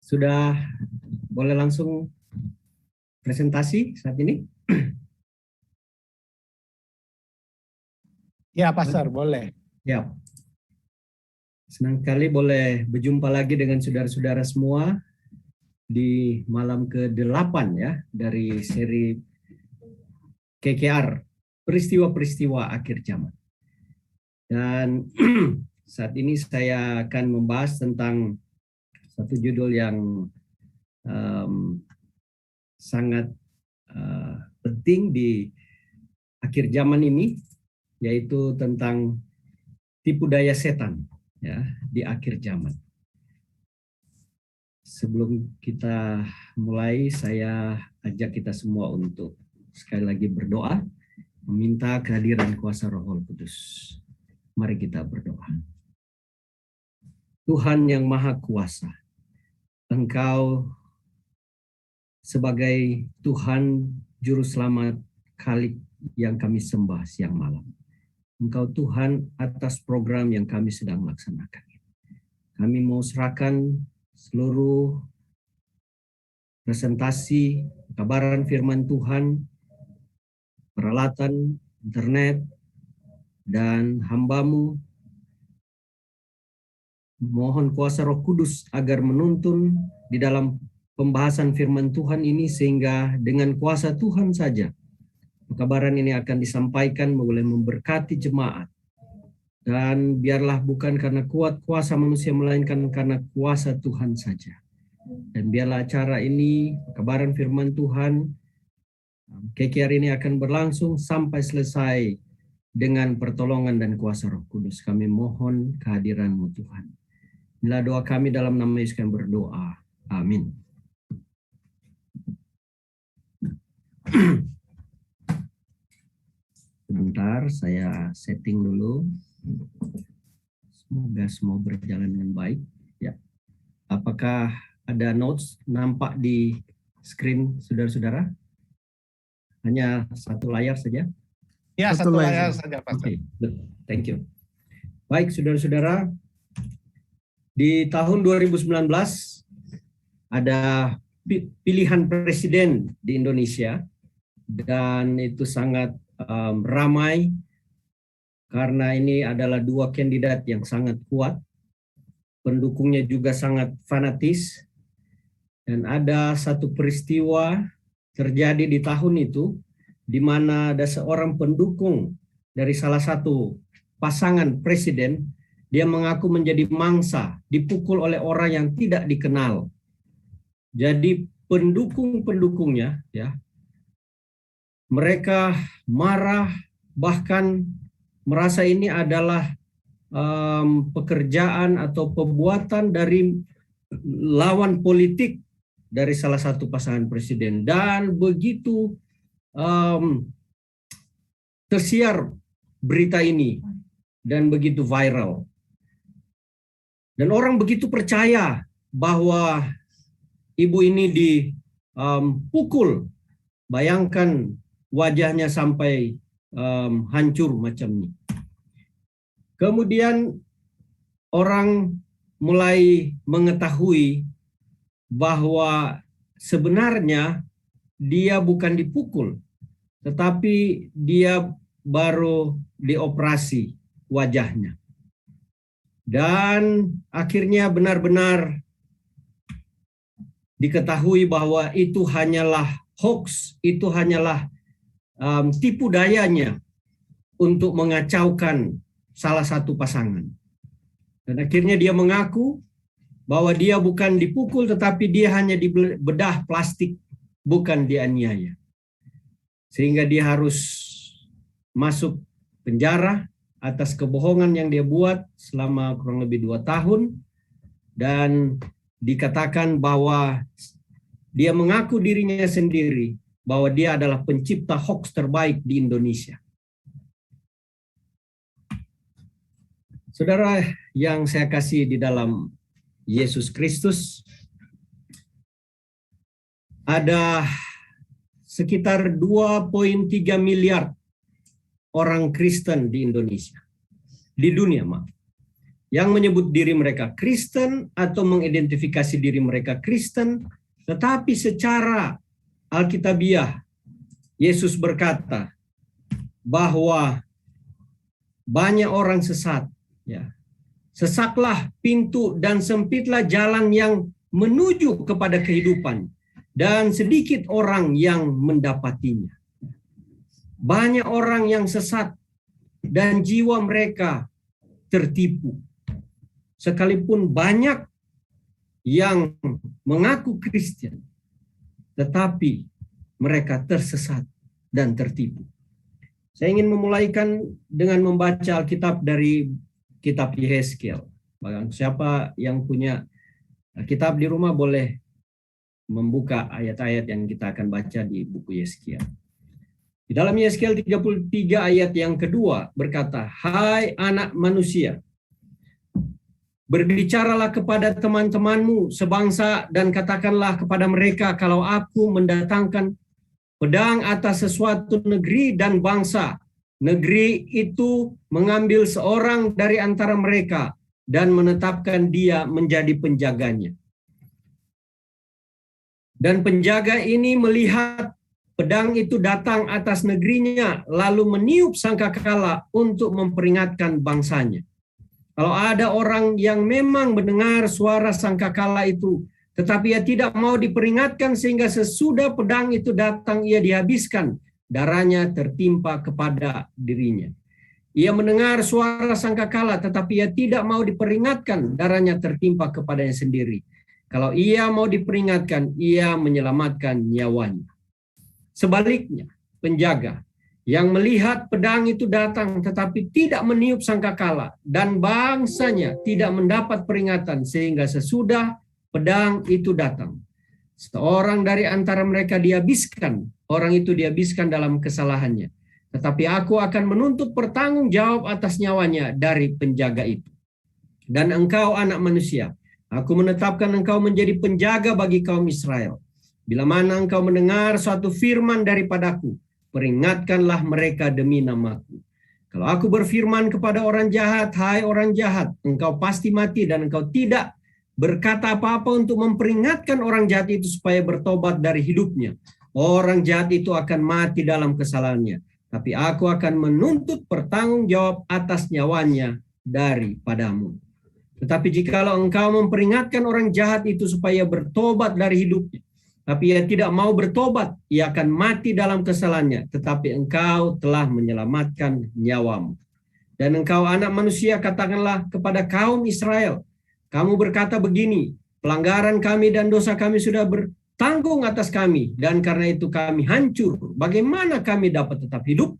Sudah boleh langsung presentasi saat ini? Ya, Pastor, boleh. Ya. Senang sekali boleh berjumpa lagi dengan saudara-saudara semua di malam ke-8 ya dari seri KKR, peristiwa-peristiwa akhir zaman. Dan saat ini saya akan membahas tentang satu judul yang sangat penting di akhir zaman ini, yaitu tentang tipu daya setan ya di akhir zaman. Sebelum kita mulai, saya ajak kita semua untuk sekali lagi berdoa, meminta kehadiran kuasa Roh Kudus. Mari kita berdoa. Tuhan yang Maha Kuasa, Engkau sebagai Tuhan Juru Selamat Khalik yang kami sembah siang malam. Engkau Tuhan atas program yang kami sedang laksanakan. Kami mau serahkan seluruh presentasi, kabaran firman Tuhan, peralatan, internet, dan hamba-Mu. Mohon kuasa Roh Kudus agar menuntun di dalam pembahasan firman Tuhan ini, sehingga dengan kuasa Tuhan saja kabaran ini akan disampaikan, boleh memberkati jemaat. Dan biarlah bukan karena kuat kuasa manusia, melainkan karena kuasa Tuhan saja. Dan biarlah acara ini, kabaran firman Tuhan, KKR ini akan berlangsung sampai selesai dengan pertolongan dan kuasa Roh Kudus. Kami mohon kehadiran-Mu Tuhan. Inilah doa kami dalam nama Yesus kami berdoa. Amin. Sebentar, saya setting dulu. Semoga semua berjalan dengan baik. Ya. Apakah ada notes nampak di screen saudara-saudara? Hanya satu layar saja? Ya, satu layar saja, Pastor. Okay. Thank you. Baik, saudara-saudara. Di tahun 2019 ada pilihan presiden di Indonesia, dan itu sangat ramai karena ini adalah dua kandidat yang sangat kuat, pendukungnya juga sangat fanatis, dan ada satu peristiwa terjadi di tahun itu di mana ada seorang pendukung dari salah satu pasangan presiden. Dia mengaku menjadi mangsa, dipukul oleh orang yang tidak dikenal. Jadi pendukung-pendukungnya ya, mereka marah, bahkan merasa ini adalah pekerjaan atau perbuatan dari lawan politik dari salah satu pasangan presiden. Dan begitu tersiar berita ini dan begitu viral. Dan orang begitu percaya bahwa ibu ini dipukul. Bayangkan wajahnya sampai hancur macam ini. Kemudian orang mulai mengetahui bahwa sebenarnya dia bukan dipukul, tetapi dia baru dioperasi wajahnya. Dan akhirnya benar-benar diketahui bahwa itu hanyalah hoax, itu hanyalah tipu dayanya untuk mengacaukan salah satu pasangan. Dan akhirnya dia mengaku bahwa dia bukan dipukul, tetapi dia hanya dibedah plastik, bukan dianiaya. Sehingga dia harus masuk penjara atas kebohongan yang dia buat selama kurang lebih 2 tahun. Dan dikatakan bahwa dia mengaku dirinya sendiri bahwa dia adalah pencipta hoax terbaik di Indonesia. Saudara yang saya kasih di dalam Yesus Kristus, ada sekitar 2,3 miliar orang Kristen di Indonesia, di dunia, yang menyebut diri mereka Kristen atau mengidentifikasi diri mereka Kristen, tetapi secara alkitabiah Yesus berkata bahwa banyak orang sesat, ya. Sesaklah pintu dan sempitlah jalan yang menuju kepada kehidupan, dan sedikit orang yang mendapatinya. Banyak orang yang sesat dan jiwa mereka tertipu. Sekalipun banyak yang mengaku Kristen, tetapi mereka tersesat dan tertipu. Saya ingin memulaikan dengan membaca Alkitab dari kitab Yehezkiel. Siapa yang punya kitab di rumah boleh membuka ayat-ayat yang kita akan baca di buku Yehezkiel. Di dalam Yehezkiel 33 ayat yang kedua berkata, "Hai anak manusia, berbicaralah kepada teman-temanmu sebangsa dan katakanlah kepada mereka, kalau aku mendatangkan pedang atas sesuatu negeri dan bangsa, negeri itu mengambil seorang dari antara mereka dan menetapkan dia menjadi penjaganya. Dan penjaga ini melihat pedang itu datang atas negerinya, lalu meniup sangkakala untuk memperingatkan bangsanya. Kalau ada orang yang memang mendengar suara sangkakala itu, tetapi ia tidak mau diperingatkan sehingga sesudah pedang itu datang ia dihabiskan, darahnya tertimpa kepada dirinya. Ia mendengar suara sangkakala tetapi ia tidak mau diperingatkan, darahnya tertimpa kepadanya sendiri. Kalau ia mau diperingatkan, ia menyelamatkan nyawanya. Sebaliknya, penjaga yang melihat pedang itu datang tetapi tidak meniup sangkakala dan bangsanya tidak mendapat peringatan sehingga sesudah pedang itu datang, seorang dari antara mereka dihabiskan, orang itu dihabiskan dalam kesalahannya. Tetapi aku akan menuntut pertanggung jawab atas nyawanya dari penjaga itu. Dan engkau anak manusia, aku menetapkan engkau menjadi penjaga bagi kaum Israel. Bila mana engkau mendengar suatu firman daripadaku, peringatkanlah mereka demi namaku. Kalau aku berfirman kepada orang jahat, hai orang jahat, engkau pasti mati, dan engkau tidak berkata apa-apa untuk memperingatkan orang jahat itu supaya bertobat dari hidupnya, orang jahat itu akan mati dalam kesalahannya. Tapi aku akan menuntut pertanggung jawab atas nyawanya daripadamu. Tetapi jikalau engkau memperingatkan orang jahat itu supaya bertobat dari hidupnya, tapi ia tidak mau bertobat, ia akan mati dalam kesalahannya. Tetapi engkau telah menyelamatkan nyawamu. Dan engkau anak manusia, katakanlah kepada kaum Israel, kamu berkata begini, pelanggaran kami dan dosa kami sudah bertanggung atas kami, dan karena itu kami hancur. Bagaimana kami dapat tetap hidup?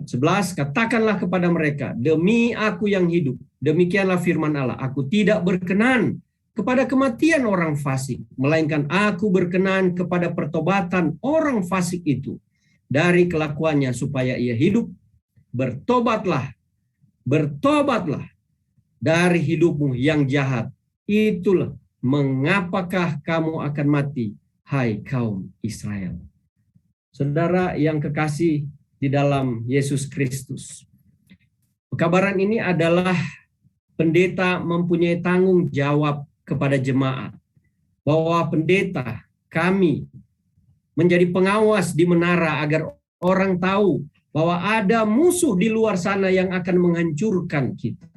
11, katakanlah kepada mereka, demi aku yang hidup, demikianlah firman Allah, aku tidak berkenan kepada kematian orang fasik, melainkan aku berkenan kepada pertobatan orang fasik itu dari kelakuannya supaya ia hidup. Bertobatlah dari hidupmu yang jahat. Itulah mengapakah kamu akan mati, hai kaum Israel. Saudara yang kekasih di dalam Yesus Kristus, pekabaran ini adalah pendeta mempunyai tanggung jawab kepada jemaat, bahwa pendeta kami menjadi pengawas di menara agar orang tahu bahwa ada musuh di luar sana yang akan menghancurkan kita,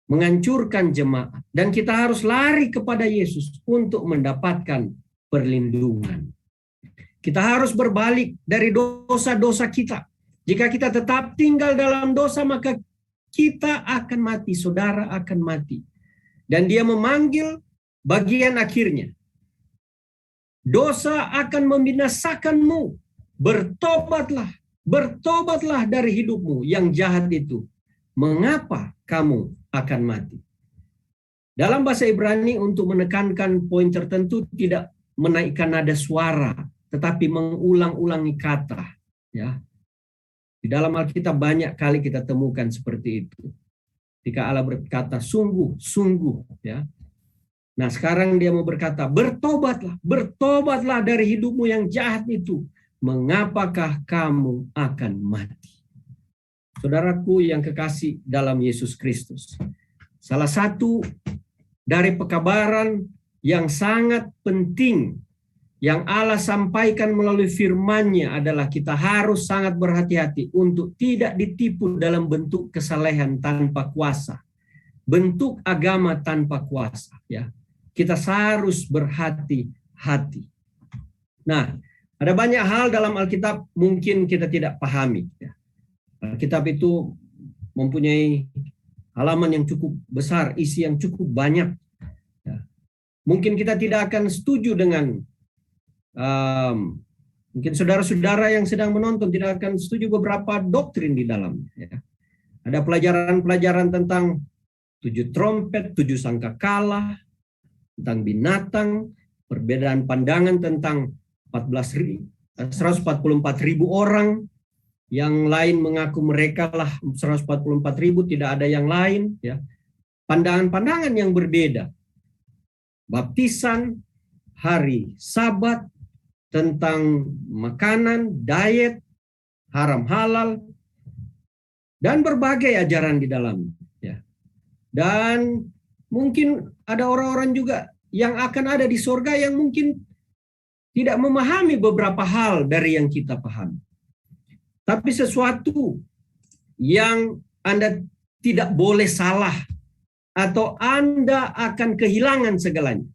menghancurkan jemaat, dan kita harus lari kepada Yesus untuk mendapatkan perlindungan. Kita harus berbalik dari dosa-dosa kita. Jika kita tetap tinggal dalam dosa, maka kita akan mati, saudara akan mati. Dan dia memanggil bagian akhirnya. Dosa akan membinasakanmu. Bertobatlah dari hidupmu yang jahat itu. Mengapa kamu akan mati? Dalam bahasa Ibrani, untuk menekankan poin tertentu tidak menaikkan nada suara, tetapi mengulang-ulangi kata. Ya, di dalam Alkitab banyak kali kita temukan seperti itu. Ketika Allah berkata sungguh, ya. Nah, sekarang dia mau berkata, bertobatlah dari hidupmu yang jahat itu. Mengapakah kamu akan mati? Saudaraku yang kekasih dalam Yesus Kristus, salah satu dari pekabaran yang sangat penting yang Allah sampaikan melalui firman-Nya adalah kita harus sangat berhati-hati untuk tidak ditipu dalam bentuk kesalehan tanpa kuasa, bentuk agama tanpa kuasa. Ya, kita harus berhati-hati. Nah, ada banyak hal dalam Alkitab mungkin kita tidak pahami. Ya. Alkitab itu mempunyai halaman yang cukup besar, isi yang cukup banyak. Ya. Mungkin kita tidak akan setuju dengan mungkin saudara-saudara yang sedang menonton tidak akan setuju beberapa doktrin di dalamnya. Ya. Ada pelajaran-pelajaran tentang 7 trompet, 7 sangkakala, tentang binatang, perbedaan pandangan tentang 144.000 orang, yang lain mengaku mereka lah 144.000, tidak ada yang lain. Ya. Pandangan-pandangan yang berbeda. Baptisan, hari Sabat, tentang makanan, diet, haram halal, dan berbagai ajaran di dalamnya. Ya. Dan mungkin ada orang-orang juga yang akan ada di surga yang mungkin tidak memahami beberapa hal dari yang kita pahami. Tapi sesuatu yang Anda tidak boleh salah atau Anda akan kehilangan segalanya.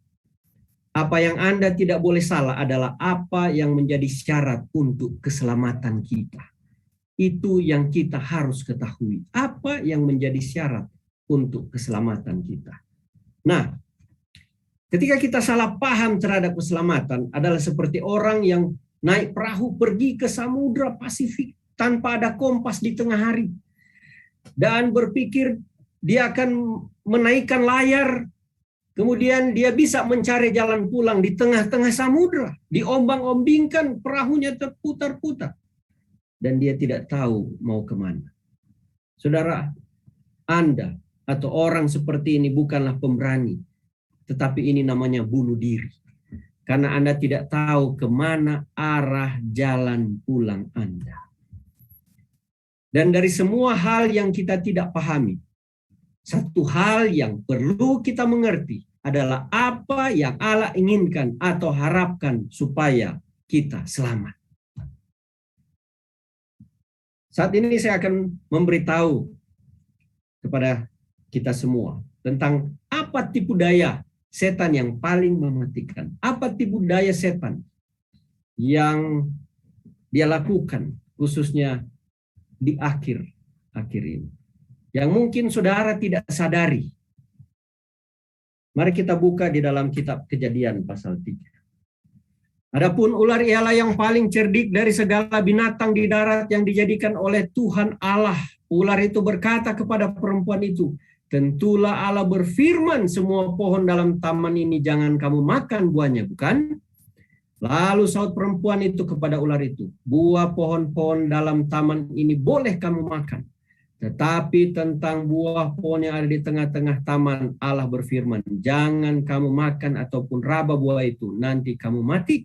Apa yang Anda tidak boleh salah adalah apa yang menjadi syarat untuk keselamatan kita. Itu yang kita harus ketahui. Apa yang menjadi syarat untuk keselamatan kita. Nah, ketika kita salah paham terhadap keselamatan adalah seperti orang yang naik perahu pergi ke Samudra Pasifik tanpa ada kompas di tengah hari. Dan berpikir dia akan menaikkan layar, kemudian dia bisa mencari jalan pulang di tengah-tengah samudra. Diombang-ombingkan, perahunya terputar-putar. Dan dia tidak tahu mau kemana. Saudara, Anda atau orang seperti ini bukanlah pemberani. Tetapi ini namanya bunuh diri. Karena Anda tidak tahu kemana arah jalan pulang Anda. Dan dari semua hal yang kita tidak pahami, satu hal yang perlu kita mengerti adalah apa yang Allah inginkan atau harapkan supaya kita selamat. Saat ini saya akan memberitahu kepada kita semua tentang apa tipu daya setan yang paling mematikan. Apa tipu daya setan yang dia lakukan khususnya di akhir ini. Yang mungkin saudara tidak sadari. Mari kita buka di dalam kitab Kejadian pasal 3. Adapun ular ialah yang paling cerdik dari segala binatang di darat yang dijadikan oleh Tuhan Allah. Ular itu berkata kepada perempuan itu, tentulah Allah berfirman, semua pohon dalam taman ini jangan kamu makan buahnya, bukan? Lalu sahut perempuan itu kepada ular itu, buah pohon-pohon dalam taman ini boleh kamu makan. Tetapi tentang buah pohon yang ada di tengah-tengah taman, Allah berfirman, jangan kamu makan ataupun raba buah itu, nanti kamu mati.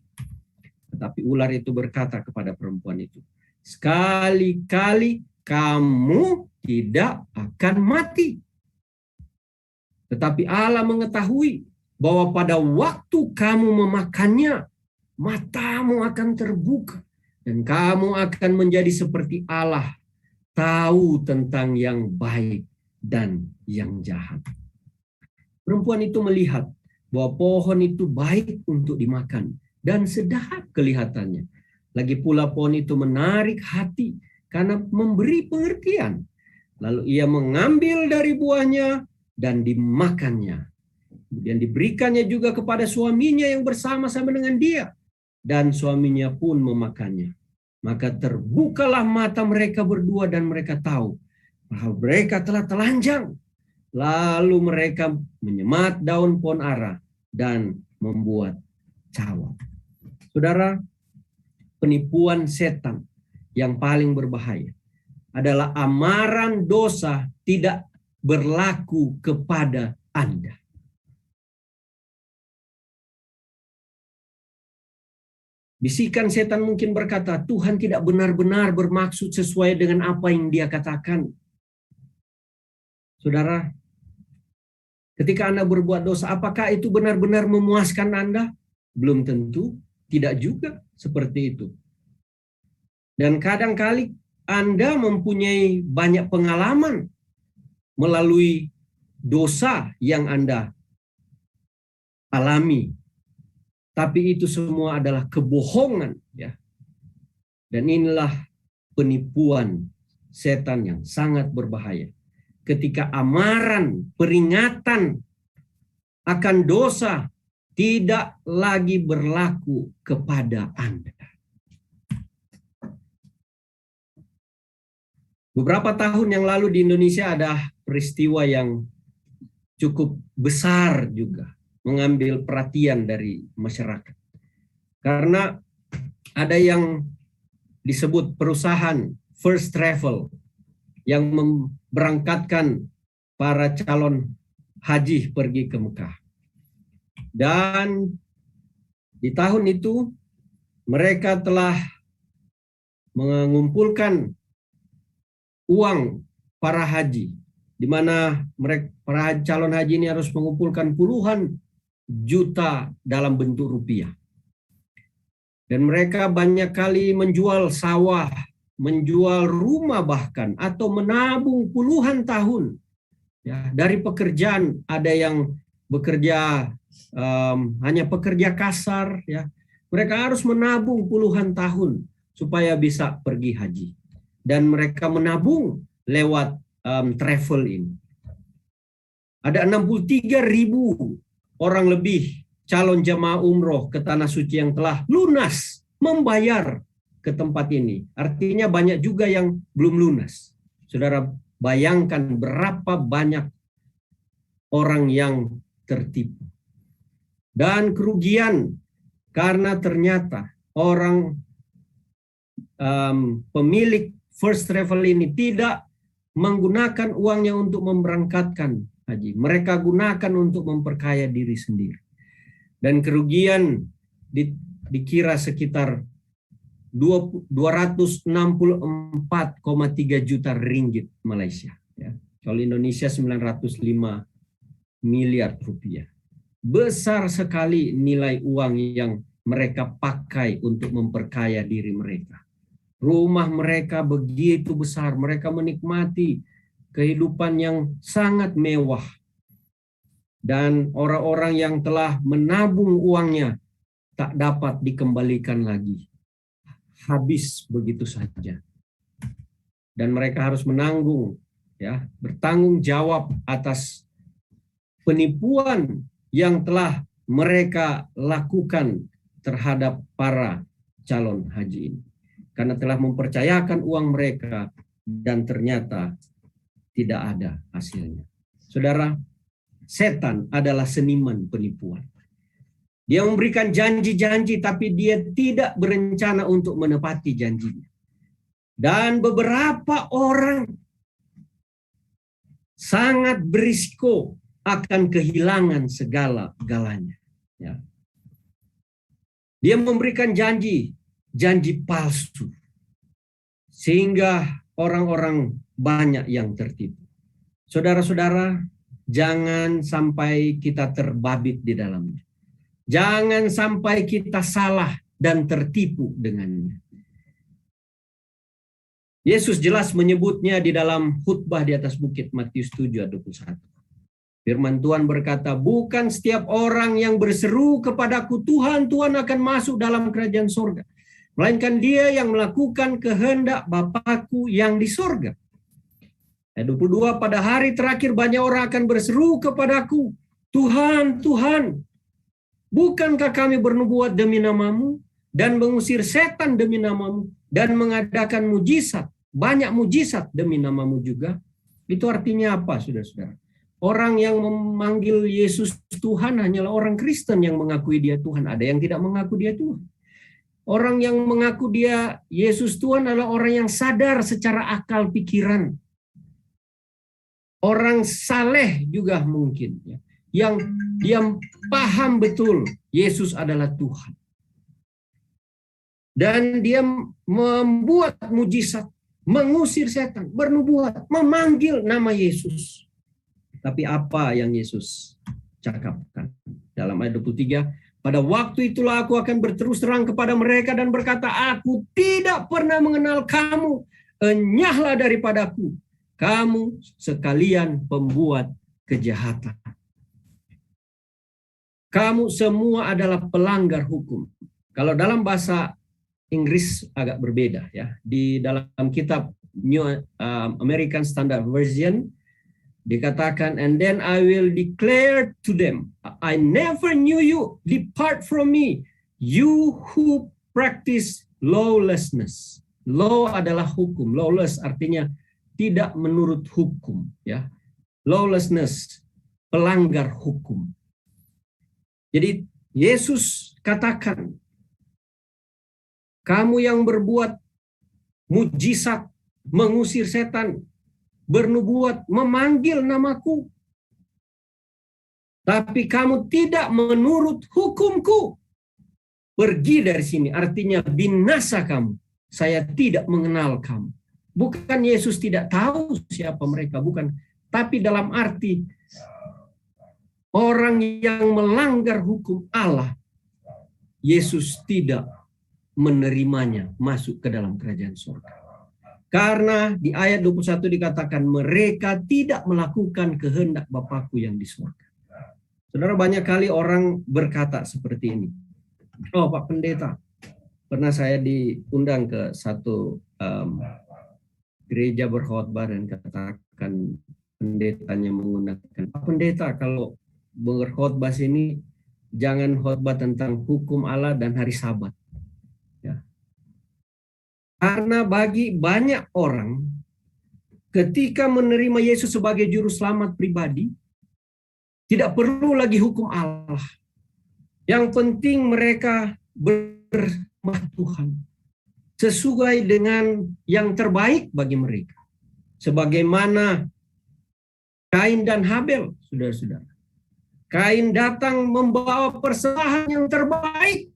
Tetapi ular itu berkata kepada perempuan itu, sekali-kali kamu tidak akan mati. Tetapi Allah mengetahui bahwa pada waktu kamu memakannya, matamu akan terbuka dan kamu akan menjadi seperti Allah, tahu tentang yang baik dan yang jahat. Perempuan itu melihat bahwa pohon itu baik untuk dimakan dan sedap kelihatannya. Lagi pula pohon itu menarik hati karena memberi pengertian. Lalu ia mengambil dari buahnya dan dimakannya. Kemudian diberikannya juga kepada suaminya yang bersama-sama dengan dia. Dan suaminya pun memakannya. Maka terbukalah mata mereka berdua dan mereka tahu bahwa mereka telah telanjang. Lalu mereka menyemat daun pohon ara dan membuat cawat. Saudara, penipuan setan yang paling berbahaya adalah amaran dosa tidak berlaku kepada Anda. Bisikan setan mungkin berkata, Tuhan tidak benar-benar bermaksud sesuai dengan apa yang dia katakan. Saudara, ketika Anda berbuat dosa, apakah itu benar-benar memuaskan Anda? Belum tentu, tidak juga seperti itu. Dan kadang-kali Anda mempunyai banyak pengalaman melalui dosa yang Anda alami. Tapi itu semua adalah kebohongan, ya. Dan inilah penipuan setan yang sangat berbahaya. Ketika amaran, peringatan akan dosa tidak lagi berlaku kepada Anda. Beberapa tahun yang lalu di Indonesia ada peristiwa yang cukup besar juga, mengambil perhatian dari masyarakat. Karena ada yang disebut perusahaan First Travel yang memberangkatkan para calon haji pergi ke Mekah. Dan di tahun itu mereka telah mengumpulkan uang para haji, di mana mereka para calon haji ini harus mengumpulkan puluhan juta dalam bentuk rupiah. Dan mereka banyak kali menjual sawah, menjual rumah bahkan, atau menabung puluhan tahun. Ya, dari pekerjaan, ada yang bekerja hanya pekerja kasar, ya. Mereka harus menabung puluhan tahun supaya bisa pergi haji. Dan mereka menabung lewat travel ini. Ada 63.000 orang lebih calon jemaah umroh ke Tanah Suci yang telah lunas membayar ke tempat ini. Artinya banyak juga yang belum lunas. Saudara bayangkan berapa banyak orang yang tertipu. Dan kerugian karena ternyata orang pemilik First Travel ini tidak menggunakan uangnya untuk memberangkatkan haji. Mereka gunakan untuk memperkaya diri sendiri. Dan kerugian dikira sekitar 264,3 juta ringgit Malaysia. Ya. Kalau Indonesia 905 miliar rupiah. Besar sekali nilai uang yang mereka pakai untuk memperkaya diri mereka. Rumah mereka begitu besar, mereka menikmati kehidupan yang sangat mewah. Dan orang-orang yang telah menabung uangnya tak dapat dikembalikan lagi. Habis begitu saja. Dan mereka harus menanggung, ya, bertanggung jawab atas penipuan yang telah mereka lakukan terhadap para calon haji ini. Karena telah mempercayakan uang mereka dan ternyata tidak ada hasilnya. Saudara, setan adalah seniman penipuan. Dia memberikan janji-janji tapi dia tidak berencana untuk menepati janjinya. Dan beberapa orang sangat berisiko akan kehilangan segala-galanya. Ya. Dia memberikan janji palsu. Sehingga orang-orang banyak yang tertipu. Saudara-saudara, jangan sampai kita terbabit di dalamnya. Jangan sampai kita salah dan tertipu dengannya. Yesus jelas menyebutnya di dalam khutbah di atas bukit Matius 7:21. Firman Tuhan berkata, bukan setiap orang yang berseru kepadaku, Tuhan, Tuhan akan masuk dalam kerajaan sorga. Melainkan dia yang melakukan kehendak Bapakku yang di sorga. Ayat 22, pada hari terakhir banyak orang akan berseru kepadaku, Tuhan, Tuhan, bukankah kami bernubuat demi namamu dan mengusir setan demi namamu dan mengadakan mujizat, banyak mujizat demi namamu juga? Itu artinya apa, saudara-saudara? Orang yang memanggil Yesus Tuhan hanyalah orang Kristen yang mengakui dia Tuhan. Ada yang tidak mengaku dia Tuhan. Orang yang mengaku dia Yesus Tuhan adalah orang yang sadar secara akal pikiran. Orang saleh juga mungkin, ya, yang dia paham betul Yesus adalah Tuhan. Dan dia membuat mujizat, mengusir setan, bernubuat, memanggil nama Yesus. Tapi apa yang Yesus cakapkan? Dalam ayat 23, pada waktu itulah aku akan berterus terang kepada mereka dan berkata, aku tidak pernah mengenal kamu, enyahlah daripadaku, kamu sekalian pembuat kejahatan. Kamu semua adalah pelanggar hukum. Kalau dalam bahasa Inggris agak berbeda ya. Di dalam kitab New American Standard Version dikatakan, and then I will declare to them, I never knew you, depart from me, you who practice lawlessness. Law adalah hukum, lawless artinya tidak menurut hukum ya. Lawlessness, pelanggar hukum. Jadi Yesus katakan, kamu yang berbuat mujizat, mengusir setan, bernubuat, memanggil namaku, tapi kamu tidak menurut hukumku, pergi dari sini. Artinya binasa kamu. Saya tidak mengenal kamu. Bukan Yesus tidak tahu siapa mereka, bukan. Tapi dalam arti orang yang melanggar hukum Allah, Yesus tidak menerimanya masuk ke dalam kerajaan surga. Karena di ayat 21 dikatakan mereka tidak melakukan kehendak Bapakku yang di surga. Saudara, banyak kali orang berkata seperti ini. Oh Pak Pendeta, pernah saya diundang ke satu gereja berkhotbah dan katakan pendetanya menggunakan, Pak Pendeta kalau berkhotbah sini jangan khotbah tentang hukum Allah dan hari Sabat. Karena bagi banyak orang, ketika menerima Yesus sebagai juru selamat pribadi, tidak perlu lagi hukum Allah. Yang penting mereka bersembah Tuhan sesuai dengan yang terbaik bagi mereka. Sebagaimana Kain dan Habel, saudara-saudara. Kain datang membawa persembahan yang terbaik,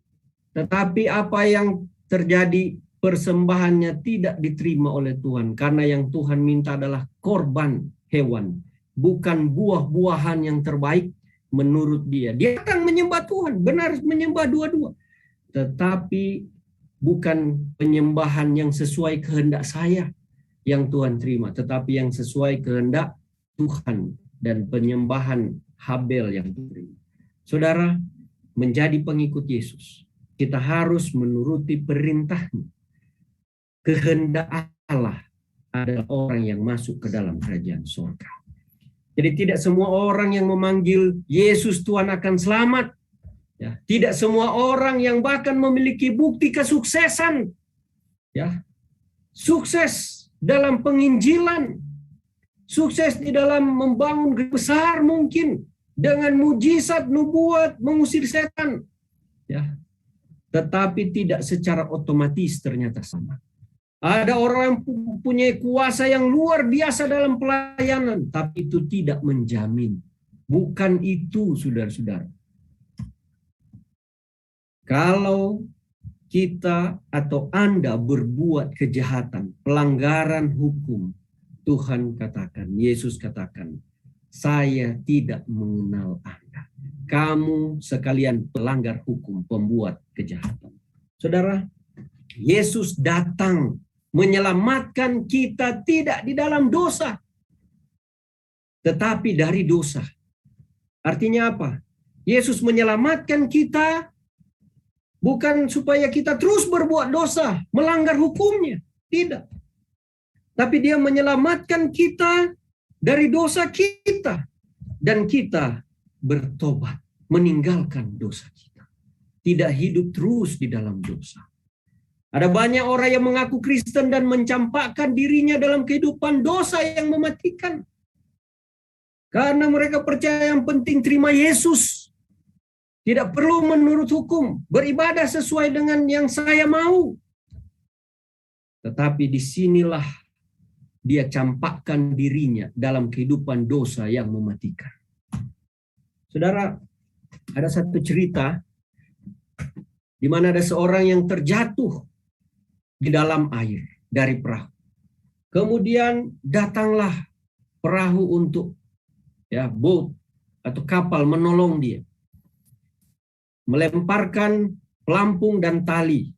tetapi apa yang terjadi? Persembahannya tidak diterima oleh Tuhan karena yang Tuhan minta adalah korban hewan, bukan buah-buahan yang terbaik menurut dia. Dia akan menyembah Tuhan, benar menyembah dua-dua, tetapi bukan penyembahan yang sesuai kehendak saya yang Tuhan terima, tetapi yang sesuai kehendak Tuhan dan penyembahan Habel yang diterima. Saudara, menjadi pengikut Yesus, kita harus menuruti perintahnya. Kehendak Allah adalah orang yang masuk ke dalam kerajaan surga. Jadi tidak semua orang yang memanggil Yesus Tuhan akan selamat. Ya, tidak semua orang yang bahkan memiliki bukti kesuksesan, ya, sukses dalam penginjilan, sukses di dalam membangun gereja besar mungkin dengan mujizat, nubuat, mengusir setan, ya, tetapi tidak secara otomatis ternyata sama. Ada orang yang punya kuasa yang luar biasa dalam pelayanan, tapi itu tidak menjamin. Bukan itu, saudara-saudara. Kalau kita atau Anda berbuat kejahatan, pelanggaran hukum, Tuhan katakan, Yesus katakan, saya tidak mengenal Anda. Kamu sekalian pelanggar hukum, pembuat kejahatan. Saudara, Yesus datang menyelamatkan kita tidak di dalam dosa, tetapi dari dosa. Artinya apa? Yesus menyelamatkan kita bukan supaya kita terus berbuat dosa, melanggar hukumnya. Tidak. Tapi dia menyelamatkan kita dari dosa kita. Dan kita bertobat, meninggalkan dosa kita. Tidak hidup terus di dalam dosa. Ada banyak orang yang mengaku Kristen dan mencampakkan dirinya dalam kehidupan dosa yang mematikan. Karena mereka percaya yang penting terima Yesus. Tidak perlu menurut hukum, beribadah sesuai dengan yang saya mau. Tetapi disinilah dia campakkan dirinya dalam kehidupan dosa yang mematikan. Saudara, ada satu cerita di mana ada seorang yang terjatuh di dalam air dari perahu. Kemudian datanglah perahu untuk boat atau kapal menolong dia. Melemparkan pelampung dan tali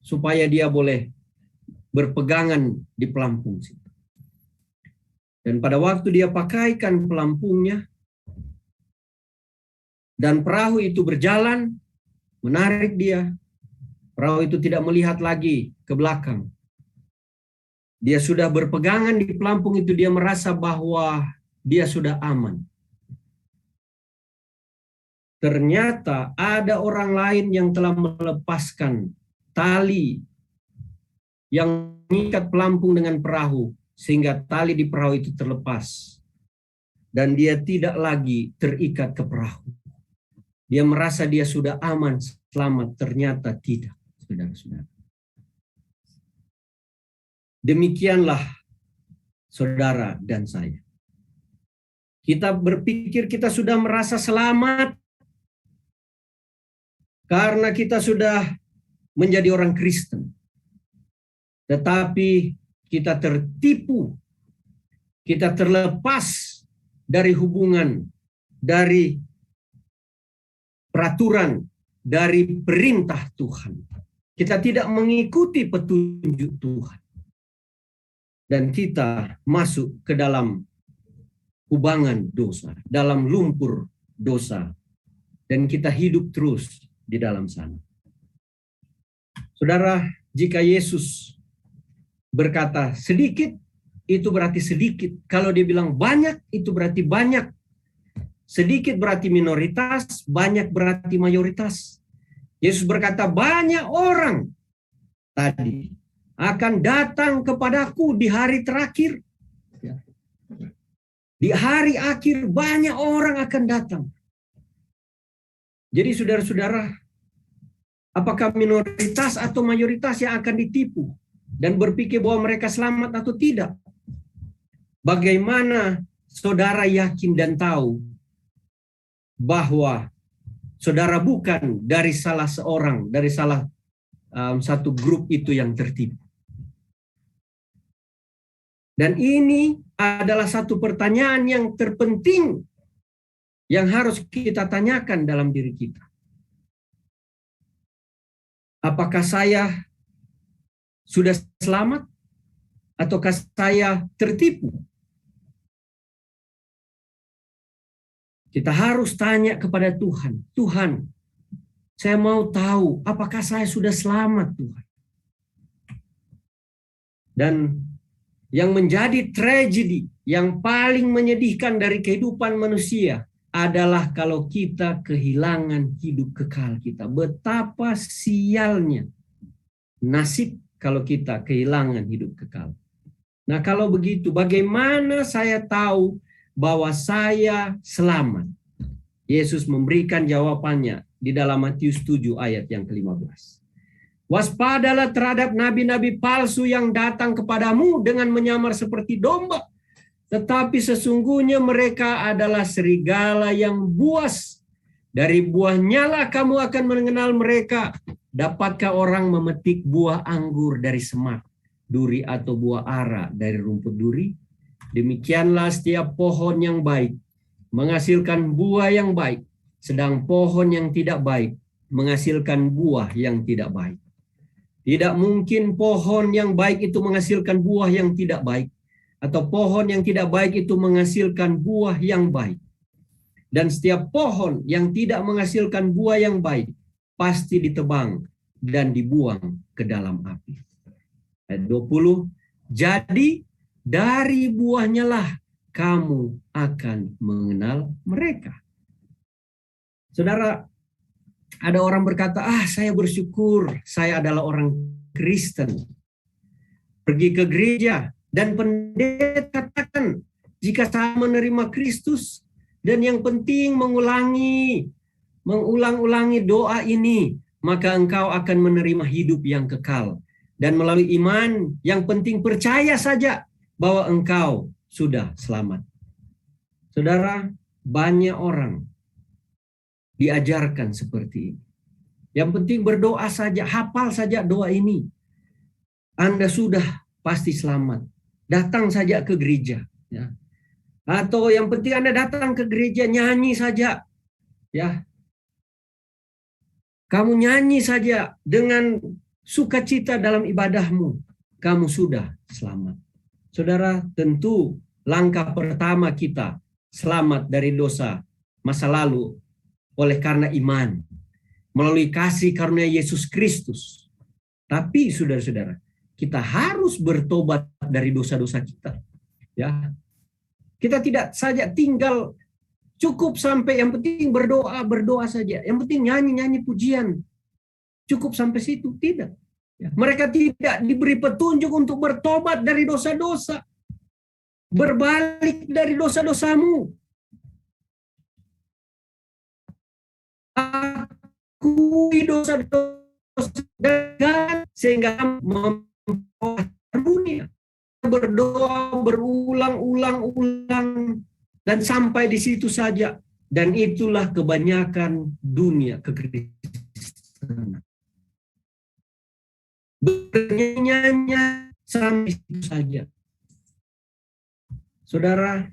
supaya dia boleh berpegangan di pelampung situ. Dan pada waktu dia pakaikan pelampungnya dan perahu itu berjalan, menarik dia, perahu itu tidak melihat lagi ke belakang. Dia sudah berpegangan di pelampung itu, dia merasa bahwa dia sudah aman. Ternyata ada orang lain yang telah melepaskan tali yang mengikat pelampung dengan perahu, sehingga tali di perahu itu terlepas. Dan dia tidak lagi terikat ke perahu. Dia merasa dia sudah aman, selamat. Ternyata tidak, saudara-saudara. Demikianlah saudara dan saya. Kita berpikir kita sudah merasa selamat karena kita sudah menjadi orang Kristen. Tetapi kita tertipu, kita terlepas dari hubungan, dari peraturan, dari perintah Tuhan. Kita tidak mengikuti petunjuk Tuhan. Dan kita masuk ke dalam kubangan dosa, dalam lumpur dosa. Dan kita hidup terus di dalam sana. Saudara, jika Yesus berkata sedikit, itu berarti sedikit. Kalau dia bilang banyak, itu berarti banyak. Sedikit berarti minoritas, banyak berarti mayoritas. Yesus berkata banyak orang tadi akan datang kepadaku di hari terakhir. Di hari akhir banyak orang akan datang. Jadi saudara-saudara, apakah minoritas atau mayoritas yang akan ditipu dan berpikir bahwa mereka selamat atau tidak? Bagaimana saudara yakin dan tahu bahwa saudara bukan dari salah seorang, dari salah satu grup itu yang tertipu? Dan ini adalah satu pertanyaan yang terpenting yang harus kita tanyakan dalam diri kita. Apakah saya sudah selamat ataukah saya tertipu? Kita harus tanya kepada Tuhan. Tuhan, saya mau tahu apakah saya sudah selamat, Tuhan. Dan yang menjadi tragedi yang paling menyedihkan dari kehidupan manusia adalah kalau kita kehilangan hidup kekal kita. Betapa sialnya nasib kalau kita kehilangan hidup kekal. Nah, kalau begitu bagaimana saya tahu bahwa saya selamat? Yesus memberikan jawabannya di dalam Matius 7 ayat yang ke-15. Waspadalah terhadap nabi-nabi palsu yang datang kepadamu dengan menyamar seperti domba, tetapi sesungguhnya mereka adalah serigala yang buas. Dari buahnya lah kamu akan mengenal mereka. Dapatkah orang memetik buah anggur dari semak, duri atau buah ara dari rumput duri? Demikianlah setiap pohon yang baik menghasilkan buah yang baik, sedang pohon yang tidak baik menghasilkan buah yang tidak baik. Tidak mungkin pohon yang baik itu menghasilkan buah yang tidak baik, atau pohon yang tidak baik itu menghasilkan buah yang baik. Dan setiap pohon yang tidak menghasilkan buah yang baik pasti ditebang dan dibuang ke dalam api. Ayat 20, jadi dari buahnya lah kamu akan mengenal mereka. Saudara, ada orang berkata, saya bersyukur saya adalah orang Kristen. Pergi ke gereja dan pendeta katakan, jika saya menerima Kristus dan yang penting mengulang-ulangi doa ini, maka engkau akan menerima hidup yang kekal. Dan melalui iman, yang penting percaya saja bahwa engkau sudah selamat. Saudara, banyak orang diajarkan seperti ini. Yang penting berdoa saja, hafal saja doa ini. Anda sudah pasti selamat. Datang saja ke gereja. Ya. Atau yang penting Anda datang ke gereja, nyanyi saja. Ya. Kamu nyanyi saja dengan sukacita dalam ibadahmu. Kamu sudah selamat. Saudara, tentu langkah pertama kita selamat dari dosa masa lalu oleh karena iman. Melalui kasih karunia Yesus Kristus. Tapi saudara-saudara, kita harus bertobat dari dosa-dosa kita. Ya. Kita tidak saja tinggal cukup sampai yang penting berdoa saja. Yang penting nyanyi pujian. Cukup sampai situ, tidak. Ya. Mereka tidak diberi petunjuk untuk bertobat dari dosa-dosa. Berbalik dari dosa-dosamu. Akui dosa-dosa dan sehingga memperoleh karunia. Berdoa berulang-ulang dan sampai di situ saja. Dan itulah kebanyakan dunia kekristenan. Bernyanyi sampai situ saja. Saudara,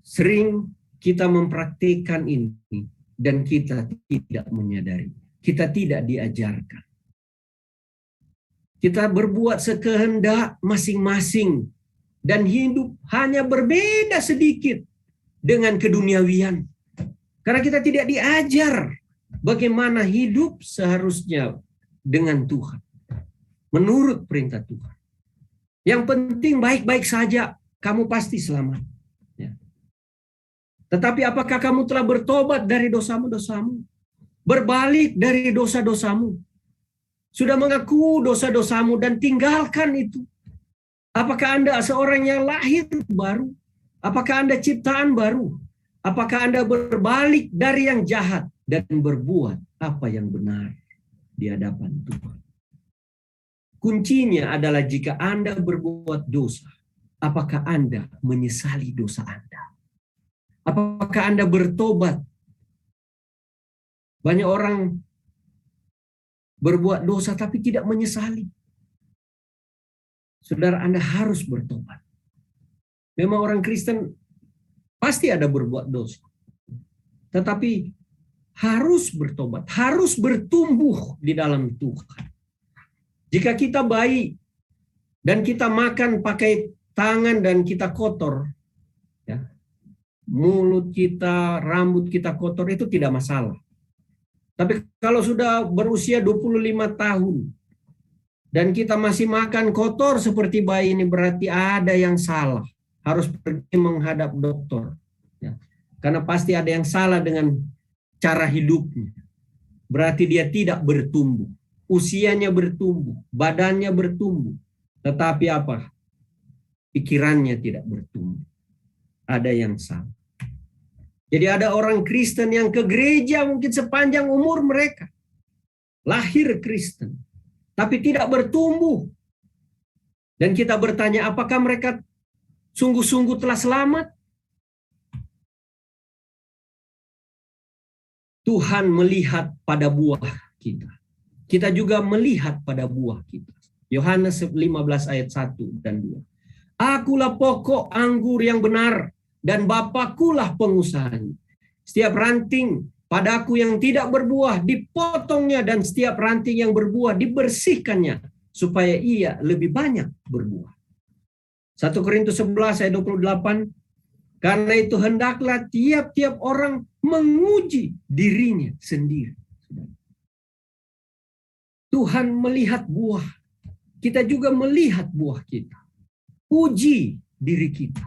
sering kita mempraktikkan ini dan kita tidak menyadari. Kita tidak diajarkan. Kita berbuat sekehendak masing-masing dan hidup hanya berbeda sedikit dengan keduniawian. Karena kita tidak diajar bagaimana hidup seharusnya dengan Tuhan. Menurut perintah Tuhan. Yang penting baik-baik saja, kamu pasti selamat. Ya. Tetapi apakah kamu telah bertobat dari dosamu-dosamu? Berbalik dari dosa-dosamu? Sudah mengaku dosa-dosamu dan tinggalkan itu? Apakah Anda seorang yang lahir baru? Apakah Anda ciptaan baru? Apakah Anda berbalik dari yang jahat dan berbuat apa yang benar di hadapan Tuhan? Kuncinya adalah jika Anda berbuat dosa, apakah Anda menyesali dosa Anda? Apakah Anda bertobat? Banyak orang berbuat dosa tapi tidak menyesali. Saudara, Anda harus bertobat. Memang orang Kristen pasti ada berbuat dosa. Tetapi harus bertobat, harus bertumbuh di dalam Tuhan. Jika kita baik dan kita makan pakai tangan dan kita kotor, ya, mulut kita, rambut kita kotor, itu tidak masalah. Tapi kalau sudah berusia 25 tahun dan kita masih makan kotor seperti bayi, ini berarti ada yang salah. Harus pergi menghadap dokter. Ya. Karena pasti ada yang salah dengan cara hidupnya. Berarti dia tidak bertumbuh. Usianya bertumbuh, badannya bertumbuh. Tetapi apa? Pikirannya tidak bertumbuh. Ada yang salah. Jadi ada orang Kristen yang ke gereja mungkin sepanjang umur mereka. Lahir Kristen. Tapi tidak bertumbuh. Dan kita bertanya, apakah mereka sungguh-sungguh telah selamat? Tuhan melihat pada buah kita. Kita juga melihat pada buah kita. Yohanes 15 ayat 1 dan 2. Akulah pokok anggur yang benar dan Bapakulah pengusahanya. Setiap ranting padaku yang tidak berbuah dipotongnya dan setiap ranting yang berbuah dibersihkannya supaya ia lebih banyak berbuah. 1 Korintus 11 ayat 28. Karena itu hendaklah tiap-tiap orang menguji dirinya sendiri. Tuhan melihat buah. Kita juga melihat buah kita. Uji diri kita.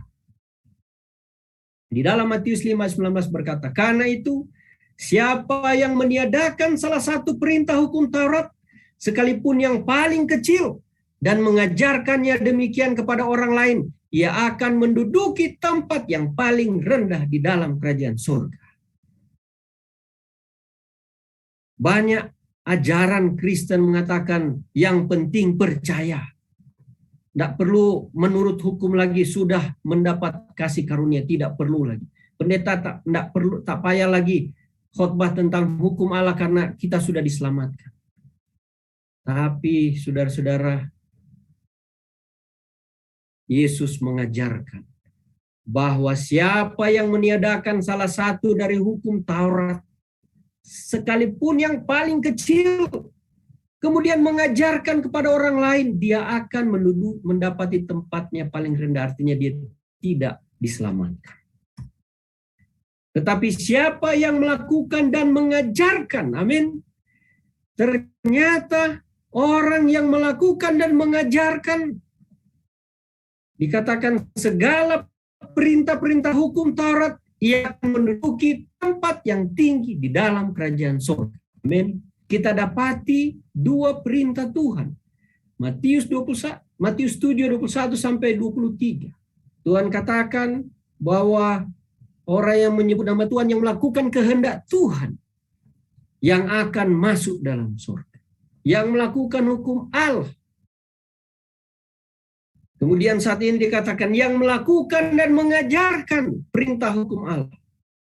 Di dalam Matius 5:19 berkata, karena itu siapa yang meniadakan salah satu perintah hukum Taurat, sekalipun yang paling kecil, dan mengajarkannya demikian kepada orang lain, ia akan menduduki tempat yang paling rendah di dalam kerajaan surga. Banyak ajaran Kristen mengatakan yang penting percaya. Tidak perlu menurut hukum lagi, sudah mendapat kasih karunia, tidak perlu lagi. Pendeta tak payah lagi khotbah tentang hukum Allah karena kita sudah diselamatkan. Tapi saudara-saudara, Yesus mengajarkan bahwa siapa yang meniadakan salah satu dari hukum Taurat, sekalipun yang paling kecil, kemudian mengajarkan kepada orang lain, dia akan mendapati tempatnya paling rendah, artinya dia tidak diselamatkan. Tetapi siapa yang melakukan dan mengajarkan, amin, ternyata orang yang melakukan dan mengajarkan, dikatakan segala perintah-perintah hukum Taurat, ia akan menduduki tempat yang tinggi di dalam kerajaan surga. Amin. Kita dapati dua perintah Tuhan. Matius 7:21 sampai 23. Tuhan katakan bahwa orang yang menyebut nama Tuhan, yang melakukan kehendak Tuhan, yang akan masuk dalam surga. Yang melakukan hukum Allah. Kemudian saat ini dikatakan yang melakukan dan mengajarkan perintah hukum Allah,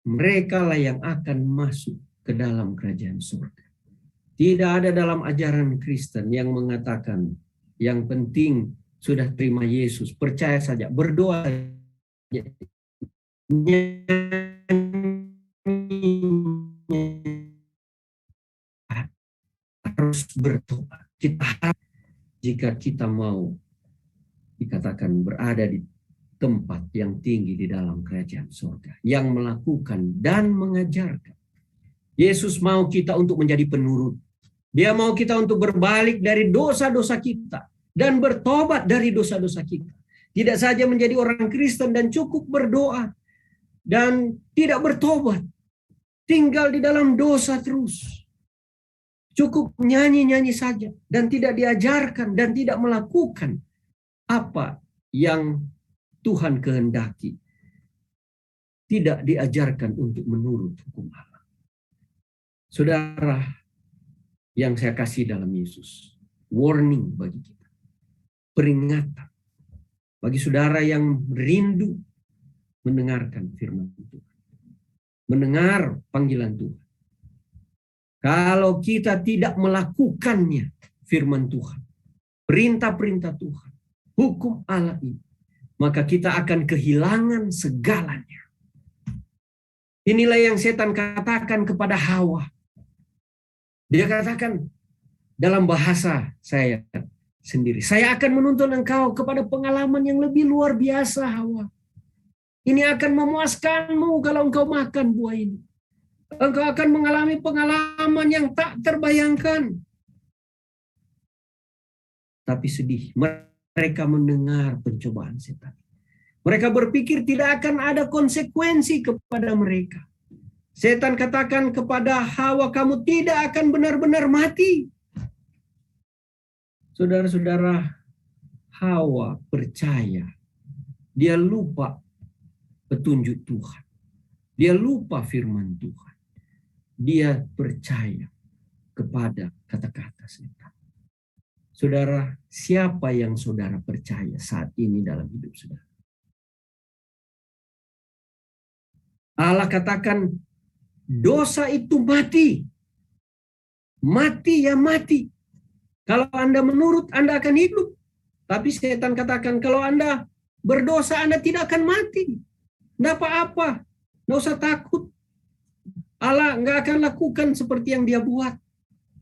mereka lah yang akan masuk ke dalam kerajaan surga. Tidak ada dalam ajaran Kristen yang mengatakan yang penting sudah terima Yesus, percaya saja, berdoa saja, harus bertobat. Kita harus, jika kita mau dikatakan berada di tempat yang tinggi di dalam kerajaan surga, yang melakukan dan mengajarkan. Yesus mau kita untuk menjadi penurut. Dia mau kita untuk berbalik dari dosa-dosa kita dan bertobat dari dosa-dosa kita. Tidak saja menjadi orang Kristen dan cukup berdoa dan tidak bertobat, tinggal di dalam dosa terus. Cukup nyanyi-nyanyi saja dan tidak diajarkan dan tidak melakukan apa yang Tuhan kehendaki. Tidak diajarkan untuk menurut hukum Allah. Saudara yang saya kasih dalam Yesus, warning bagi kita, peringatan bagi saudara yang rindu mendengarkan firman Tuhan, mendengar panggilan Tuhan. Kalau kita tidak melakukannya, firman Tuhan, perintah-perintah Tuhan, hukum Allah ini, maka kita akan kehilangan segalanya. Inilah yang setan katakan kepada Hawa. Dia katakan dalam bahasa saya sendiri, saya akan menuntun engkau kepada pengalaman yang lebih luar biasa, Hawa. Ini akan memuaskanmu kalau engkau makan buah ini. Engkau akan mengalami pengalaman yang tak terbayangkan. Tapi sedih, mereka mendengar pencobaan setan. Mereka berpikir tidak akan ada konsekuensi kepada mereka. Setan katakan kepada Hawa, kamu tidak akan benar-benar mati. Saudara-saudara, Hawa percaya. Dia lupa petunjuk Tuhan. Dia lupa firman Tuhan. Dia percaya kepada kata-kata setan. Saudara, siapa yang saudara percaya saat ini dalam hidup saudara? Allah katakan, dosa itu mati. Mati ya mati. Kalau Anda menurut, Anda akan hidup. Tapi setan katakan, kalau Anda berdosa, Anda tidak akan mati. Tidak apa-apa. Tidak usah takut. Allah nggak akan lakukan seperti yang dia buat.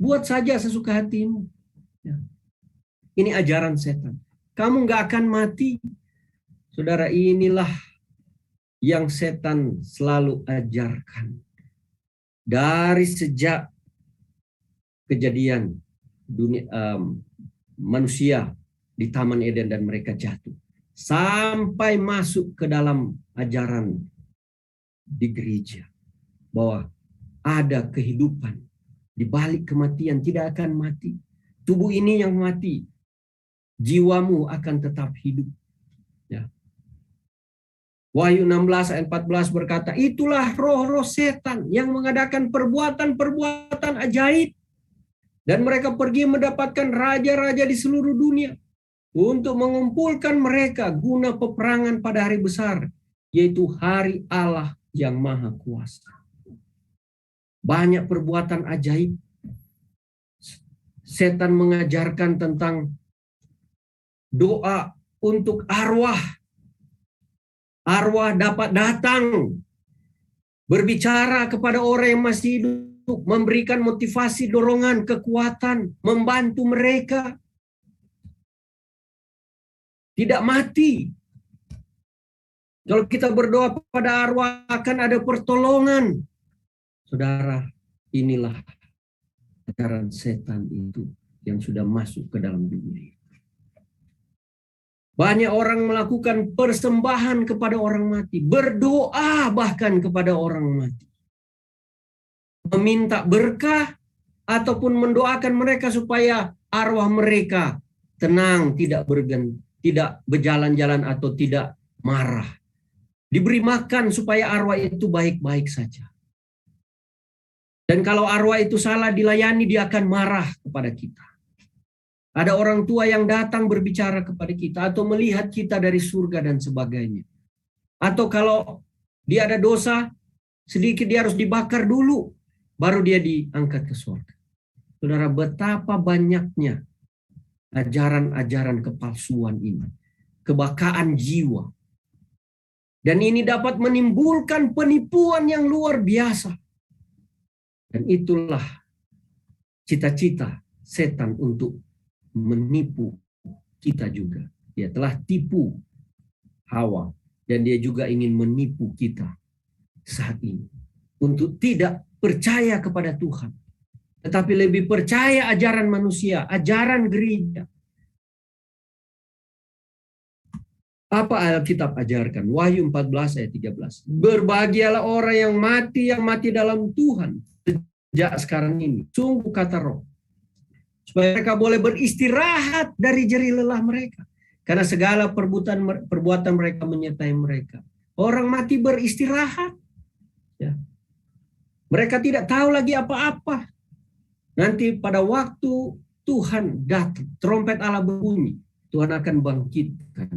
Buat saja sesuka hatimu. Ya. Ini ajaran setan. Kamu nggak akan mati. Saudara, inilah yang setan selalu ajarkan. Dari sejak kejadian dunia, manusia di Taman Eden dan mereka jatuh. Sampai masuk ke dalam ajaran di gereja. Bahwa ada kehidupan. Di balik kematian tidak akan mati. Tubuh ini yang mati. Jiwamu akan tetap hidup. Ya. Wahyu 16 ayat 14 berkata, itulah roh-roh setan yang mengadakan perbuatan-perbuatan ajaib. Dan mereka pergi mendapatkan raja-raja di seluruh dunia. Untuk mengumpulkan mereka guna peperangan pada hari besar. Yaitu hari Allah yang maha kuasa. Banyak perbuatan ajaib. setan mengajarkan tentang doa untuk arwah. Arwah dapat datang, berbicara kepada orang yang masih hidup, memberikan motivasi, dorongan, kekuatan, membantu mereka tidak mati. Kalau kita berdoa pada arwah akan ada pertolongan. Saudara, inilah ajaran setan itu yang sudah masuk ke dalam dunia. Banyak orang melakukan persembahan kepada orang mati, berdoa bahkan kepada orang mati, meminta berkah ataupun mendoakan mereka supaya arwah mereka tenang, tidak berjalan-jalan atau tidak marah. Diberi makan supaya arwah itu baik-baik saja. Dan kalau arwah itu salah dilayani, dia akan marah kepada kita. Ada orang tua yang datang berbicara kepada kita atau melihat kita dari surga dan sebagainya. Atau kalau dia ada dosa, sedikit dia harus dibakar dulu, baru dia diangkat ke surga. Saudara, betapa banyaknya ajaran-ajaran kepalsuan ini. Kebakaan jiwa. Dan ini dapat menimbulkan penipuan yang luar biasa. Dan itulah cita-cita setan untuk menipu kita juga. Dia telah tipu Hawa dan dia juga ingin menipu kita saat ini untuk tidak percaya kepada Tuhan, tetapi lebih percaya ajaran manusia, ajaran gereja. Apa Alkitab ajarkan? Wahyu 14 ayat 13. Berbahagialah orang yang mati dalam Tuhan sejak sekarang ini. Sungguh kata Roh, supaya mereka boleh beristirahat dari jerih lelah mereka. Karena segala perbuatan mereka menyertai mereka. Orang mati beristirahat. Ya. Mereka tidak tahu lagi apa-apa. Nanti pada waktu Tuhan datang, trompet Allah berbunyi, Tuhan akan bangkitkan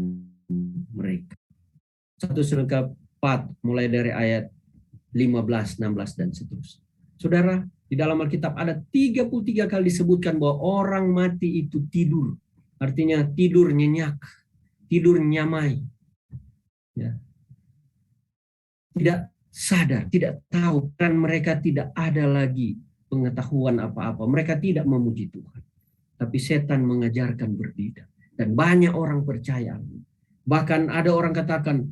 mereka. 1 Tesalonika 4 mulai dari ayat 15, 16 dan seterusnya. Saudara, di dalam Alkitab ada 33 kali disebutkan bahwa orang mati itu tidur. Artinya tidur nyenyak, tidur nyamai. Ya. Tidak sadar, tidak tahu, dan mereka tidak ada lagi pengetahuan apa-apa. Mereka tidak memuji Tuhan. Tapi setan mengajarkan berbeda. Dan banyak orang percaya. Bahkan ada orang katakan,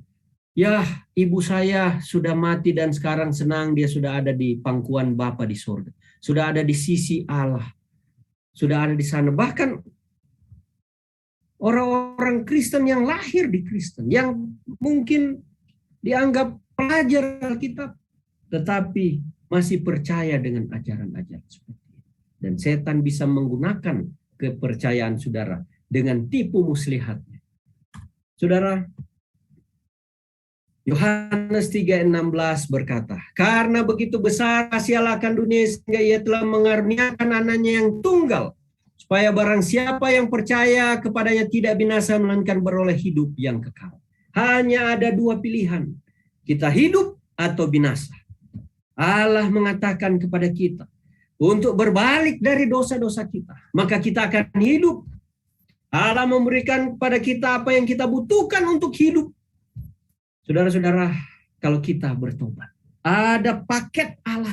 ya, ibu saya sudah mati dan sekarang senang dia sudah ada di pangkuan Bapa di surga. Sudah ada di sisi Allah. Sudah ada di sana. Bahkan orang-orang Kristen yang lahir di Kristen, yang mungkin dianggap pelajar Alkitab, tetapi masih percaya dengan ajaran-ajaran seperti itu. Dan setan bisa menggunakan kepercayaan saudara dengan tipu muslihatnya. Saudara, Yohanes 3:16 berkata, karena begitu besar kasih Allah akan dunia sehingga ia telah mengaruniakan anaknya yang tunggal, supaya barang siapa yang percaya kepadanya tidak binasa melainkan beroleh hidup yang kekal. Hanya ada dua pilihan, kita hidup atau binasa. Allah mengatakan kepada kita untuk berbalik dari dosa-dosa kita, maka kita akan hidup. Allah memberikan kepada kita apa yang kita butuhkan untuk hidup. Saudara-saudara, kalau kita bertobat, ada paket Allah,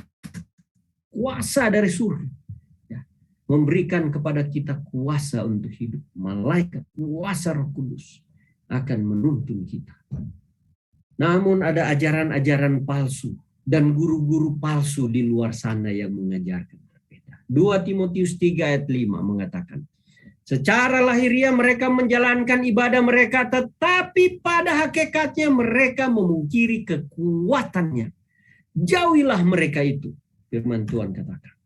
kuasa dari surga, ya, memberikan kepada kita kuasa untuk hidup. Malaikat, kuasa Roh Kudus akan menuntun kita. Namun ada ajaran-ajaran palsu dan guru-guru palsu di luar sana yang mengajarkan berbeda. 2 Timotius 3 ayat 5 mengatakan, secara lahiriah mereka menjalankan ibadah mereka, tetapi pada hakikatnya mereka memungkiri kekuatannya. Jauhilah mereka itu, firman Tuhan katakan.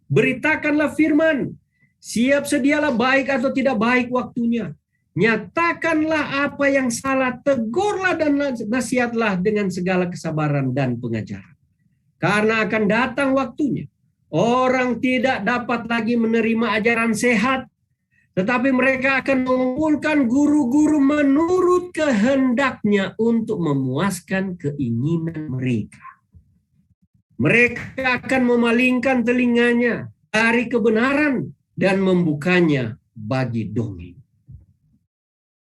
Beritakanlah firman, siap sedialah baik atau tidak baik waktunya. Nyatakanlah apa yang salah, tegurlah dan nasihatlah dengan segala kesabaran dan pengajaran. Karena akan datang waktunya, orang tidak dapat lagi menerima ajaran sehat, tetapi mereka akan mengumpulkan guru-guru menurut kehendaknya untuk memuaskan keinginan mereka. Mereka akan memalingkan telinganya dari kebenaran dan membukanya bagi dongeng.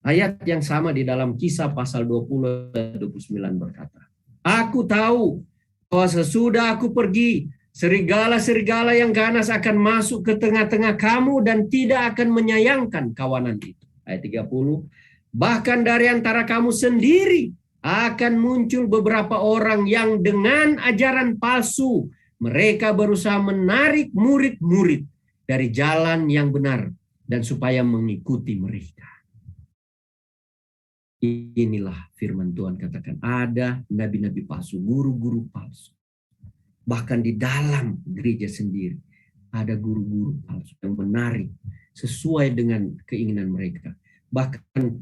Ayat yang sama di dalam Kisah pasal 20 dan 29 berkata, aku tahu bahwa sesudah aku pergi, serigala-serigala yang ganas akan masuk ke tengah-tengah kamu dan tidak akan menyayangkan kawanan itu. Ayat 30, bahkan dari antara kamu sendiri akan muncul beberapa orang yang dengan ajaran palsu mereka berusaha menarik murid-murid dari jalan yang benar dan supaya mengikuti mereka. Inilah firman Tuhan katakan, ada nabi-nabi palsu, guru-guru palsu. Bahkan di dalam gereja sendiri ada guru-guru palsu yang menarik sesuai dengan keinginan mereka. Bahkan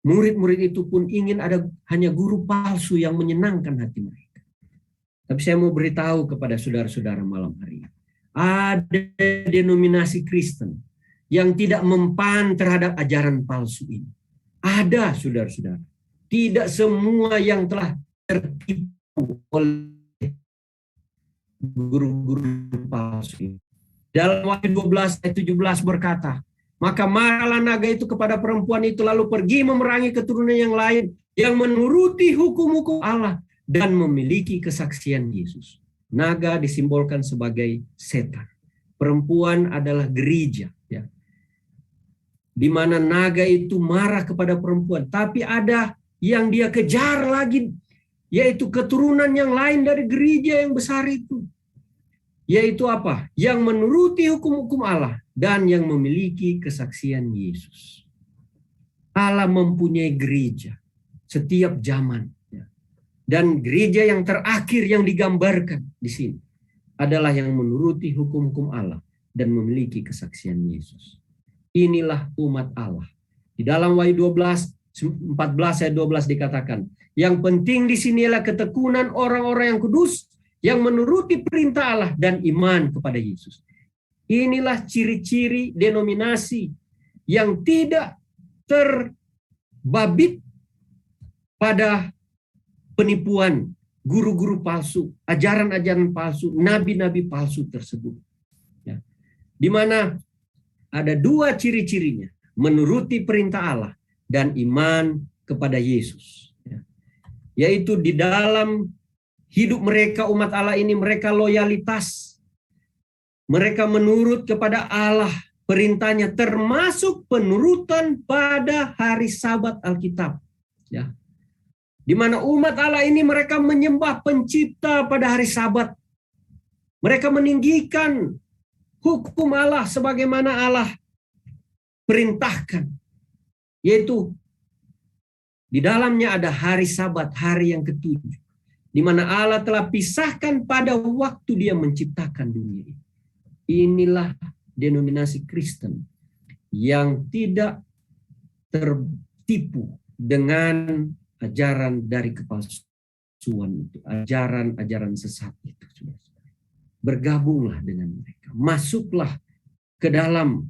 murid-murid itu pun ingin ada hanya guru palsu yang menyenangkan hati mereka. Tapi saya mau beritahu kepada saudara-saudara malam hari ini, ada denominasi Kristen yang tidak mempan terhadap ajaran palsu ini. Ada, saudara-saudara. Tidak semua yang telah tertipu oleh guru-guru palsu ini. Dalam Wahyu 12 ayat 17 berkata, maka marahlah naga itu kepada perempuan itu, lalu pergi memerangi keturunan yang lain yang menuruti hukum-hukum Allah dan memiliki kesaksian Yesus. Naga disimbolkan sebagai setan. Perempuan adalah gereja, ya. Di mana naga itu marah kepada perempuan, tapi ada yang dia kejar lagi, yaitu keturunan yang lain dari gereja yang besar itu. Yaitu apa? Yang menuruti hukum-hukum Allah dan yang memiliki kesaksian Yesus. Allah mempunyai gereja setiap zaman. Dan gereja yang terakhir yang digambarkan di sini adalah yang menuruti hukum-hukum Allah dan memiliki kesaksian Yesus. Inilah umat Allah. Di dalam Wahyu 14 ayat 12 dikatakan, yang penting di sinilah ketekunan orang-orang yang kudus, yang menuruti perintah Allah dan iman kepada Yesus. Inilah ciri-ciri denominasi yang tidak terbabit pada penipuan guru-guru palsu, ajaran-ajaran palsu, nabi-nabi palsu tersebut. Ya. Di mana ada dua ciri-cirinya, menuruti perintah Allah dan iman kepada Yesus. Ya. Yaitu di dalam hidup mereka, umat Allah ini, mereka loyalitas. Mereka menurut kepada Allah, perintahnya, termasuk penurutan pada hari Sabat Alkitab. Ya. Di mana umat Allah ini mereka menyembah pencipta pada hari Sabat. Mereka meninggikan hukum Allah sebagaimana Allah perintahkan. Yaitu di dalamnya ada hari Sabat, hari yang ketujuh. Di mana Allah telah pisahkan pada waktu dia menciptakan dunia ini. Inilah denominasi Kristen yang tidak tertipu dengan ajaran dari kepalsuan itu, ajaran-ajaran sesat itu. Bergabunglah dengan mereka, masuklah ke dalam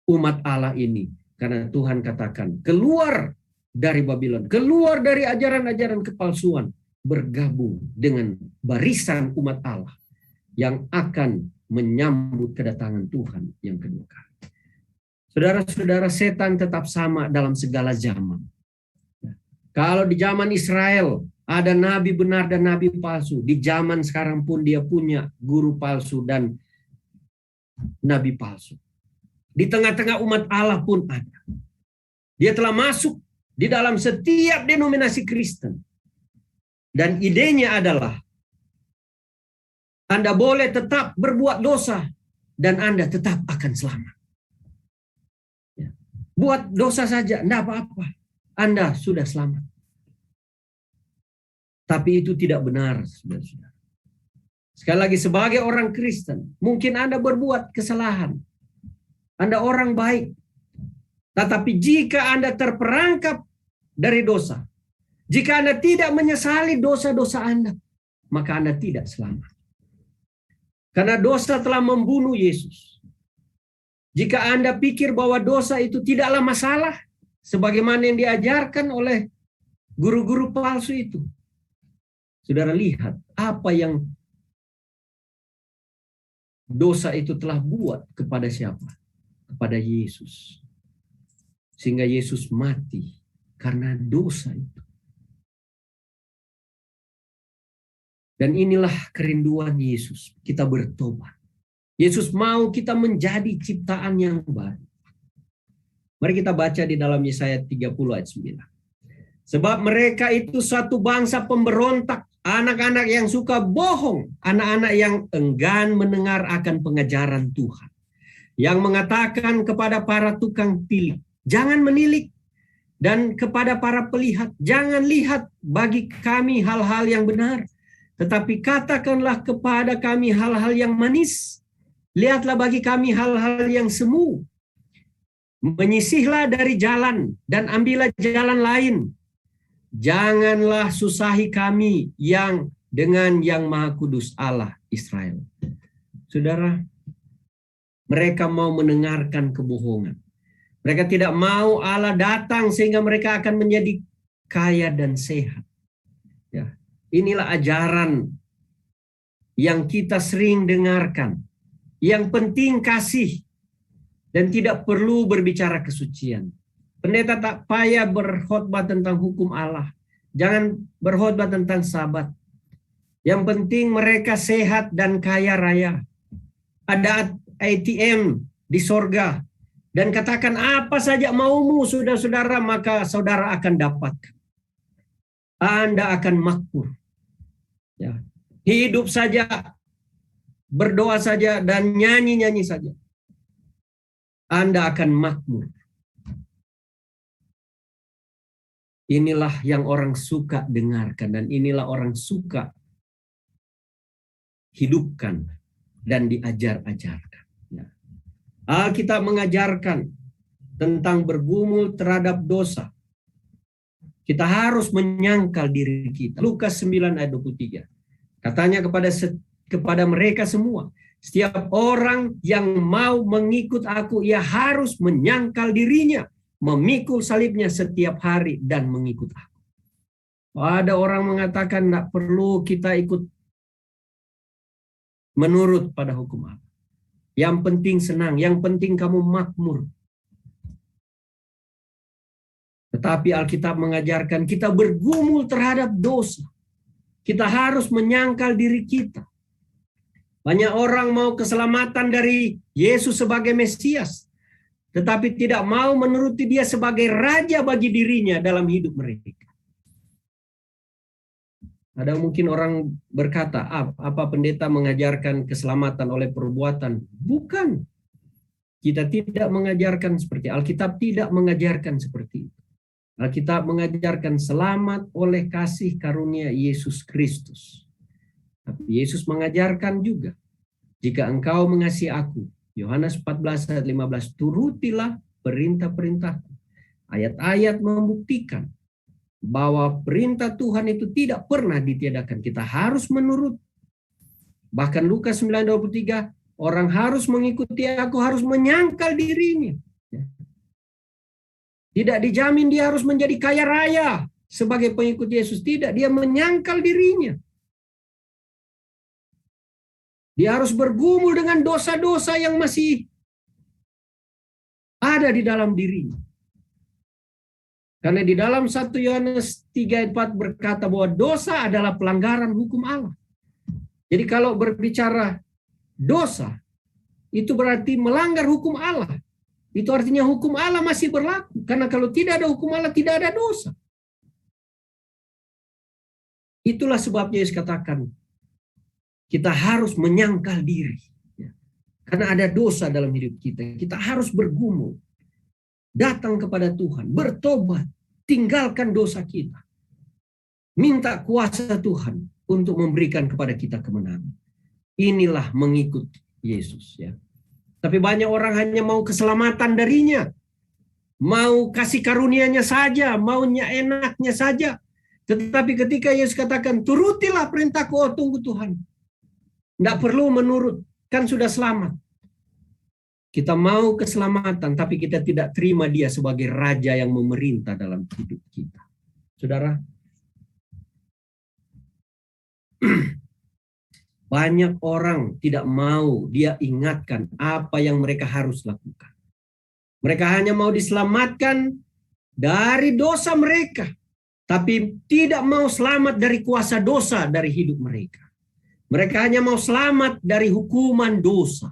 umat Allah ini, karena Tuhan katakan keluar dari Babylon, keluar dari ajaran-ajaran kepalsuan, bergabung dengan barisan umat Allah yang akan menyambut kedatangan Tuhan yang kedua kali. Saudara-saudara, setan tetap sama dalam segala zaman. Kalau di zaman Israel ada nabi benar dan nabi palsu, di zaman sekarang pun dia punya guru palsu dan nabi palsu. Di tengah-tengah umat Allah pun ada. Dia telah masuk di dalam setiap denominasi Kristen. Dan idenya adalah Anda boleh tetap berbuat dosa dan Anda tetap akan selamat. Buat dosa saja, tidak apa-apa. Anda sudah selamat. Tapi itu tidak benar, saudara-saudara. Sekali lagi, sebagai orang Kristen, mungkin Anda berbuat kesalahan. Anda orang baik. Tetapi jika Anda terperangkap dari dosa, jika Anda tidak menyesali dosa-dosa Anda, maka Anda tidak selamat. Karena dosa telah membunuh Yesus. Jika Anda pikir bahwa dosa itu tidaklah masalah, sebagaimana yang diajarkan oleh guru-guru palsu itu, saudara lihat apa yang dosa itu telah buat kepada siapa? Kepada Yesus. Sehingga Yesus mati karena dosa itu. Dan inilah kerinduan Yesus, kita bertobat. Yesus mau kita menjadi ciptaan yang baru. Mari kita baca di dalam Yesaya 30 ayat 9. Sebab mereka itu suatu bangsa pemberontak, anak-anak yang suka bohong, anak-anak yang enggan mendengar akan pengajaran Tuhan. Yang mengatakan kepada para tukang tilik, jangan menilik, dan kepada para pelihat, jangan lihat bagi kami hal-hal yang benar, tetapi katakanlah kepada kami hal-hal yang manis. Lihatlah bagi kami hal-hal yang semu. Menyisihlah dari jalan dan ambillah jalan lain. Janganlah susahi kami yang dengan yang Maha Kudus Allah Israel. Saudara, mereka mau mendengarkan kebohongan. Mereka tidak mau Allah datang sehingga mereka akan menjadi kaya dan sehat. Ya, inilah ajaran yang kita sering dengarkan. Yang penting kasih dan tidak perlu berbicara kesucian. Pendeta tak payah berkhotbah tentang hukum Allah. Jangan berkhotbah tentang Sabat. Yang penting mereka sehat dan kaya raya. Ada ATM di sorga. Dan katakan apa saja maumu saudara-saudara, maka saudara akan dapat. Anda akan makmur. Ya. Hidup saja, berdoa saja, dan nyanyi-nyanyi saja. Anda akan makmur. Inilah yang orang suka dengarkan dan inilah orang suka hidupkan dan diajar-ajarkan. Ya. Alkitab mengajarkan tentang bergumul terhadap dosa. Kita harus menyangkal diri kita. Lukas 9 ayat 23. Katanya kepada mereka semua, setiap orang yang mau mengikut aku, ia harus menyangkal dirinya, memikul salibnya setiap hari dan mengikut aku. Ada orang mengatakan tidak perlu kita ikut menurut pada hukum Allah. Yang penting senang, yang penting kamu makmur. Tetapi Alkitab mengajarkan kita bergumul terhadap dosa. Kita harus menyangkal diri kita. Banyak orang mau keselamatan dari Yesus sebagai Mesias, tetapi tidak mau menuruti dia sebagai raja bagi dirinya dalam hidup mereka. Ada mungkin orang berkata, apa pendeta mengajarkan keselamatan oleh perbuatan? Bukan. Kita tidak mengajarkan seperti Alkitab tidak mengajarkan seperti itu. Alkitab mengajarkan selamat oleh kasih karunia Yesus Kristus. Tapi Yesus mengajarkan juga, jika engkau mengasihi aku, Yohanes 14 ayat 15, turutilah perintah-perintahku. Ayat-ayat membuktikan bahwa perintah Tuhan itu tidak pernah ditiadakan. Kita harus menurut. Bahkan Lukas 9:23, orang harus mengikuti aku, harus menyangkal dirinya. Tidak dijamin dia harus menjadi kaya raya sebagai pengikut Yesus. Tidak, dia menyangkal dirinya. Dia harus bergumul dengan dosa-dosa yang masih ada di dalam dirinya. Karena di dalam 1 Yohanes 3 ayat 4 berkata bahwa dosa adalah pelanggaran hukum Allah. Jadi kalau berbicara dosa, itu berarti melanggar hukum Allah. Itu artinya hukum Allah masih berlaku. Karena kalau tidak ada hukum Allah, tidak ada dosa. Itulah sebabnya Yesus katakan, kita harus menyangkal diri. Karena ada dosa dalam hidup kita. Kita harus bergumul. Datang kepada Tuhan. Bertobat. Tinggalkan dosa kita. Minta kuasa Tuhan untuk memberikan kepada kita kemenangan. Inilah mengikut Yesus. Ya. Tapi banyak orang hanya mau keselamatan darinya. Mau kasih karunia-Nya saja. Maunya enaknya saja. Tetapi ketika Yesus katakan, turutilah perintahku, oh tunggu Tuhan. Tidak perlu menurut, kan sudah selamat. Kita mau keselamatan, tapi kita tidak terima dia sebagai raja yang memerintah dalam hidup kita. Saudara, Banyak orang tidak mau dia ingatkan apa yang mereka harus lakukan. Mereka hanya mau diselamatkan dari dosa mereka, tapi tidak mau selamat dari kuasa dosa dari hidup mereka. Mereka hanya mau selamat dari hukuman dosa,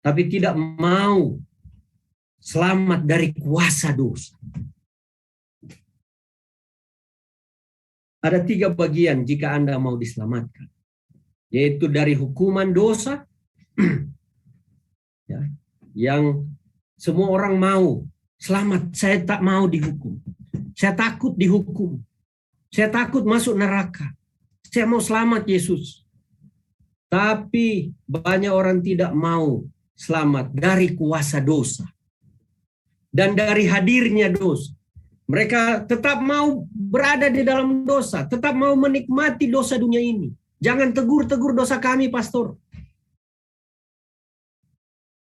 tapi tidak mau selamat dari kuasa dosa. Ada 3 bagian jika Anda mau diselamatkan, yaitu dari hukuman dosa, ya, yang semua orang mau selamat. Saya tak mau dihukum. Saya takut dihukum. Saya takut masuk neraka. Saya mau selamat, Yesus. Tapi banyak orang tidak mau selamat dari kuasa dosa dan dari hadirnya dosa. Mereka tetap mau berada di dalam dosa, tetap mau menikmati dosa dunia ini. Jangan tegur-tegur dosa kami, pastor.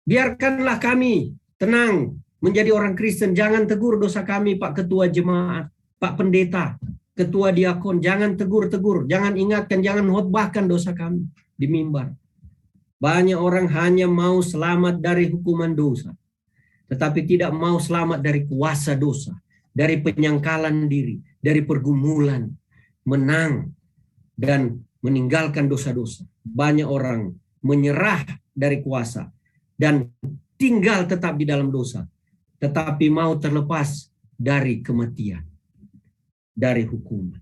Biarkanlah kami tenang menjadi orang Kristen. Jangan tegur dosa kami, Pak Ketua Jemaat, Pak Pendeta, Ketua Diakon. Jangan tegur-tegur, jangan ingatkan, jangan khotbahkan dosa kami di mimbar. Banyak orang hanya mau selamat dari hukuman dosa, tetapi tidak mau selamat dari kuasa dosa, dari penyangkalan diri, dari pergumulan, menang, dan meninggalkan dosa-dosa. Banyak orang menyerah dari kuasa dan tinggal tetap di dalam dosa, tetapi mau terlepas dari kematian, dari hukuman.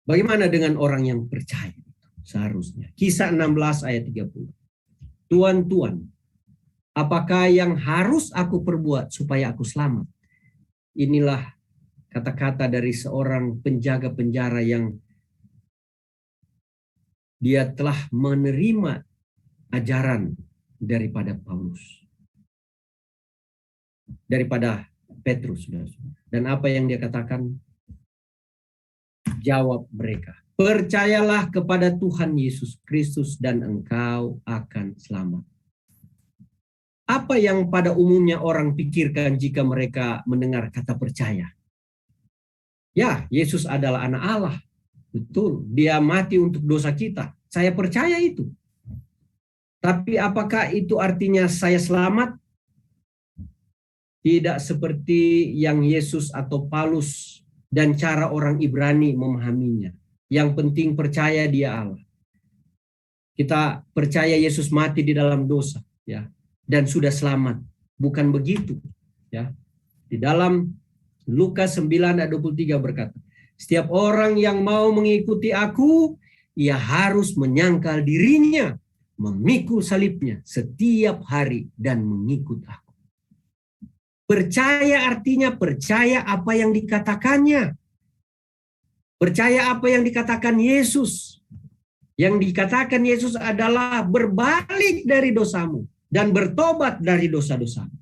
Bagaimana dengan orang yang percaya? Seharusnya. Kisah 16 ayat 30. Tuan-tuan, apakah yang harus aku perbuat supaya aku selamat? Inilah kata-kata dari seorang penjaga penjara yang dia telah menerima ajaran daripada Paulus, daripada Petrus. Dan apa yang dia katakan? Jawab mereka, percayalah kepada Tuhan Yesus Kristus dan engkau akan selamat. Apa yang pada umumnya orang pikirkan jika mereka mendengar kata percaya? Ya, Yesus adalah anak Allah. Betul, dia mati untuk dosa kita. Saya percaya itu. Tapi apakah itu artinya saya selamat? Tidak seperti yang Yesus atau Paulus dan cara orang Ibrani memahaminya. Yang penting percaya dia Allah. Kita percaya Yesus mati di dalam dosa, ya, dan sudah selamat. Bukan begitu, ya. Di dalam Lukas 9 ayat 23 berkata, setiap orang yang mau mengikuti aku, ia harus menyangkal dirinya, memikul salibnya setiap hari dan mengikut aku. Percaya artinya percaya apa yang dikatakannya. Percaya apa yang dikatakan Yesus. Yang dikatakan Yesus adalah berbalik dari dosamu dan bertobat dari dosa-dosamu.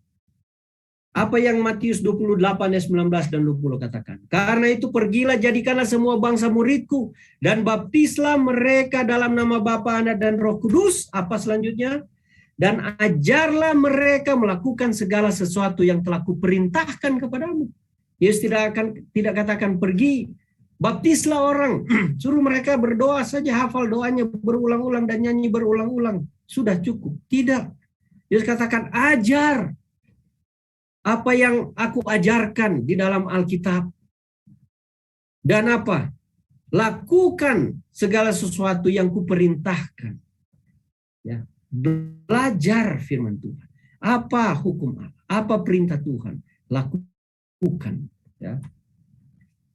Apa yang Matius 28 ayat 19 dan 20 katakan? Karena itu pergilah jadikanlah semua bangsa muridku dan baptislah mereka dalam nama Bapa, Anak dan Roh Kudus. Apa selanjutnya? Dan ajarlah mereka melakukan segala sesuatu yang telah kuperintahkan kepadamu. Yesus tidak katakan pergi, baptislah orang, suruh mereka berdoa saja, hafal doanya berulang-ulang dan nyanyi berulang-ulang. Sudah cukup. Tidak. Yesus katakan ajar apa yang aku ajarkan di dalam Alkitab. Dan apa? Lakukan segala sesuatu yang kuperintahkan. Ya. Belajar firman Tuhan. Apa hukum Allah? Apa perintah Tuhan? Lakukan. Ya.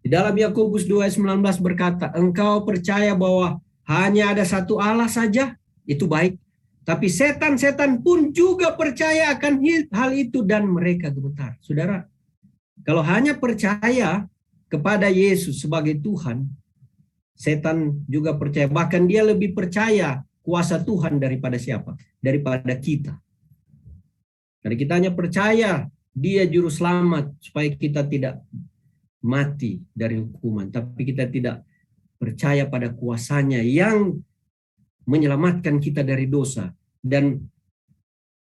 Di dalam Yakobus 2:19 berkata, engkau percaya bahwa hanya ada satu Allah saja, itu baik. Tapi setan-setan pun juga percaya akan hal itu dan mereka gemetar. Saudara, kalau hanya percaya kepada Yesus sebagai Tuhan, setan juga percaya. Bahkan dia lebih percaya kuasa Tuhan daripada siapa? Daripada kita. Karena kita hanya percaya dia juru selamat supaya kita tidak mati dari hukuman. Tapi kita tidak percaya pada kuasanya yang menyelamatkan kita dari dosa dan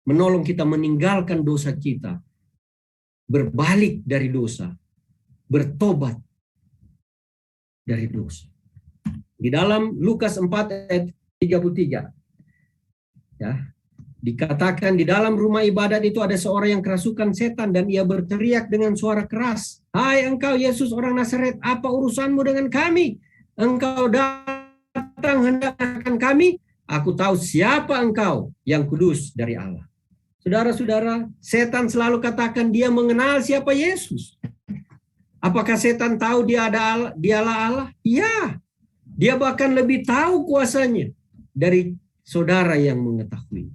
menolong kita meninggalkan dosa kita, berbalik dari dosa, bertobat dari dosa. Di dalam Lukas 4 ayat 33. Ya, dikatakan di dalam rumah ibadat itu ada seorang yang kerasukan setan dan ia berteriak dengan suara keras, "Hai engkau Yesus orang Nazaret, apa urusanmu dengan kami? Engkau datang hendak akan kami? Aku tahu siapa engkau, yang kudus dari Allah." Saudara-saudara, setan selalu katakan dia mengenal siapa Yesus. Apakah setan tahu dialah Allah? Ya. Dia bahkan lebih tahu kuasanya dari saudara yang mengetahui.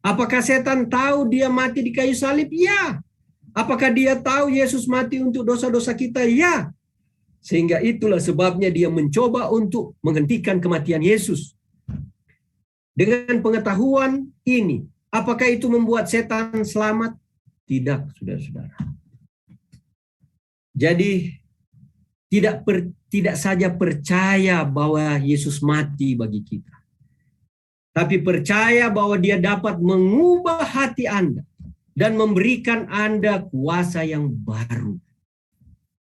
Apakah setan tahu dia mati di kayu salib? Ya. Apakah dia tahu Yesus mati untuk dosa-dosa kita? Ya. Sehingga itulah sebabnya dia mencoba untuk menghentikan kematian Yesus. Dengan pengetahuan ini, apakah itu membuat setan selamat? Tidak, saudara-saudara. Jadi tidak saja percaya bahwa Yesus mati bagi kita, tapi percaya bahwa dia dapat mengubah hati Anda dan memberikan Anda kuasa yang baru.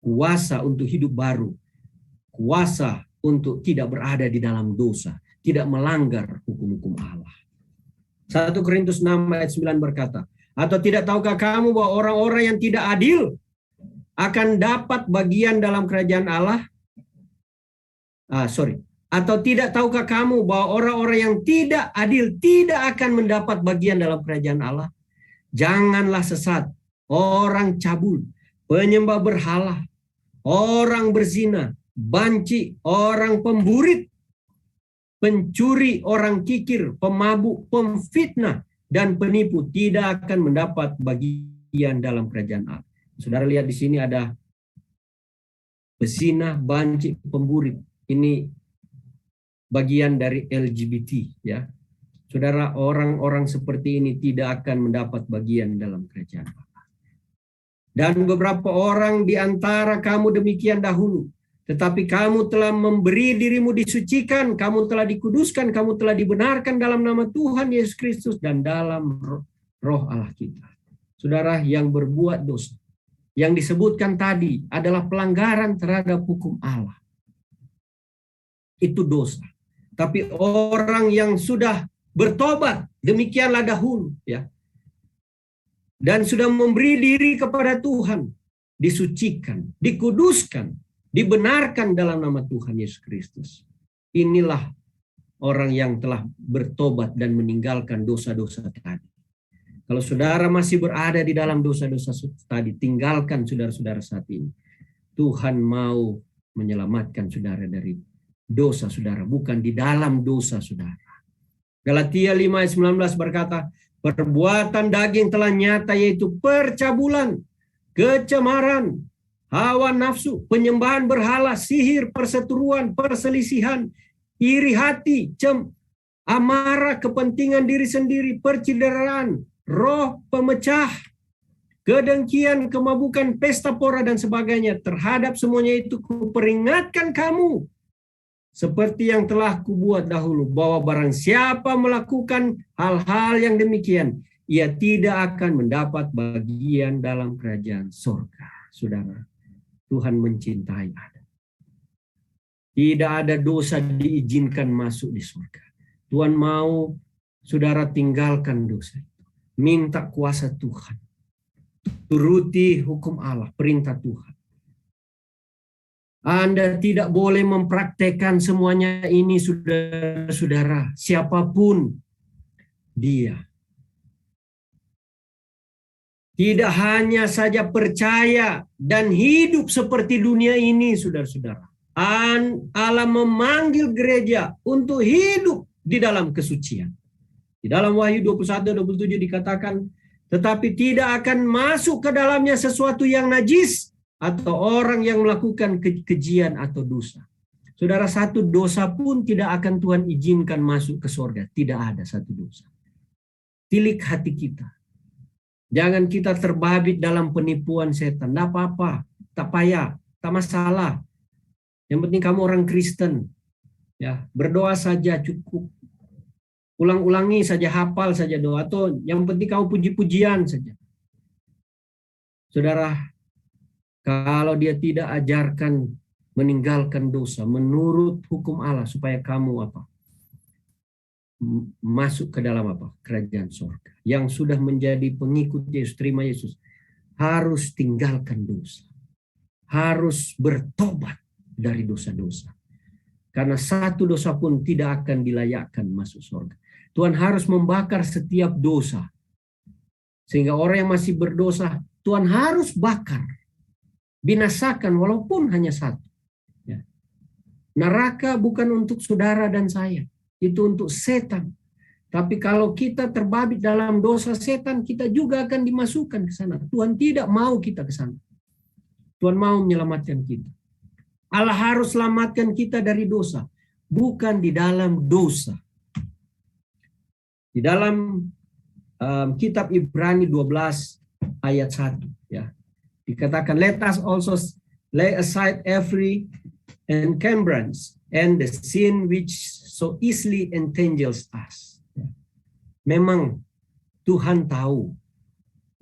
Kuasa untuk hidup baru. Kuasa untuk tidak berada di dalam dosa, tidak melanggar hukum-hukum Allah. 1 Korintus 6 ayat 9 berkata, "Atau tidak tahukah kamu bahwa orang-orang yang tidak adil akan dapat bagian dalam kerajaan Allah?" Atau tidak tahukah kamu bahwa orang-orang yang tidak adil tidak akan mendapat bagian dalam kerajaan Allah? Janganlah sesat, orang cabul, penyembah berhala, orang berzina, banci, orang pemburit, pencuri, orang kikir, pemabuk, pemfitnah, dan penipu tidak akan mendapat bagian dalam kerajaan Allah. Saudara lihat di sini ada pezina, banci, pemburit. Ini bagian dari LGBT, ya. Saudara, orang-orang seperti ini tidak akan mendapat bagian dalam kerajaan Allah. Dan beberapa orang di antara kamu demikian dahulu, tetapi kamu telah memberi dirimu disucikan, kamu telah dikuduskan, kamu telah dibenarkan dalam nama Tuhan Yesus Kristus dan dalam roh Allah kita. Saudara, yang berbuat dosa yang disebutkan tadi adalah pelanggaran terhadap hukum Allah. Itu dosa. Tapi orang yang sudah bertobat, demikianlah dahulu, ya, dan sudah memberi diri kepada Tuhan, disucikan, dikuduskan, dibenarkan dalam nama Tuhan Yesus Kristus. Inilah orang yang telah bertobat dan meninggalkan dosa-dosa tadi. Kalau saudara masih berada di dalam dosa-dosa tadi, tinggalkan saudara-saudara saat ini. Tuhan mau menyelamatkan saudara dari dosa saudara, bukan di dalam dosa saudara. Galatia 5 ayat 19 berkata, perbuatan daging telah nyata, yaitu percabulan, kecemaran, hawa nafsu, penyembahan berhala, sihir, perseteruan, perselisihan, iri hati, amarah, kepentingan diri sendiri, percideraan, roh pemecah, kedengkian, kemabukan, pesta pora, dan sebagainya. Terhadap semuanya itu kuperingatkan kamu, seperti yang telah kubuat dahulu, bahwa barang siapa melakukan hal-hal yang demikian, ia tidak akan mendapat bagian dalam kerajaan surga. Saudara, Tuhan mencintai Anda. Tidak ada dosa diizinkan masuk di surga. Tuhan mau saudara tinggalkan dosa itu. Minta kuasa Tuhan. Turuti hukum Allah, perintah Tuhan. Anda tidak boleh mempraktekkan semuanya ini, saudara-saudara, siapapun dia. Tidak hanya saja percaya dan hidup seperti dunia ini, saudara-saudara. Allah memanggil gereja untuk hidup di dalam kesucian. Di dalam Wahyu 21-27 dikatakan, tetapi tidak akan masuk ke dalamnya sesuatu yang najis atau orang yang melakukan kekejian atau dosa. Saudara, satu dosa pun tidak akan Tuhan izinkan masuk ke surga. Tidak ada satu dosa. Tilik hati kita. Jangan kita terbabit dalam penipuan setan. Tidak apa-apa, tak payah, tak masalah. Yang penting kamu orang Kristen. Ya, berdoa saja cukup. Ulang-ulangi saja, hafal saja doa. Atau yang penting kamu puji-pujian saja. Saudara, kalau dia tidak ajarkan meninggalkan dosa menurut hukum Allah supaya kamu apa? Masuk ke dalam apa? Kerajaan surga. Yang sudah menjadi pengikut Yesus, terima Yesus, harus tinggalkan dosa. Harus bertobat dari dosa-dosa. Karena satu dosa pun tidak akan dilayakkan masuk surga. Tuhan harus membakar setiap dosa. Sehingga orang yang masih berdosa, Tuhan harus bakar. Binasakan walaupun hanya satu. Ya. Neraka bukan untuk saudara dan saya. Itu untuk setan. Tapi kalau kita terbabit dalam dosa setan, kita juga akan dimasukkan ke sana. Tuhan tidak mau kita ke sana. Tuhan mau menyelamatkan kita. Allah harus selamatkan kita dari dosa, bukan di dalam dosa. Di dalam kitab Ibrani 12 ayat 1 ya. Dikatakan, let us also lay aside every encumbrance and the sin which so easily entangles us. Ya. Memang Tuhan tahu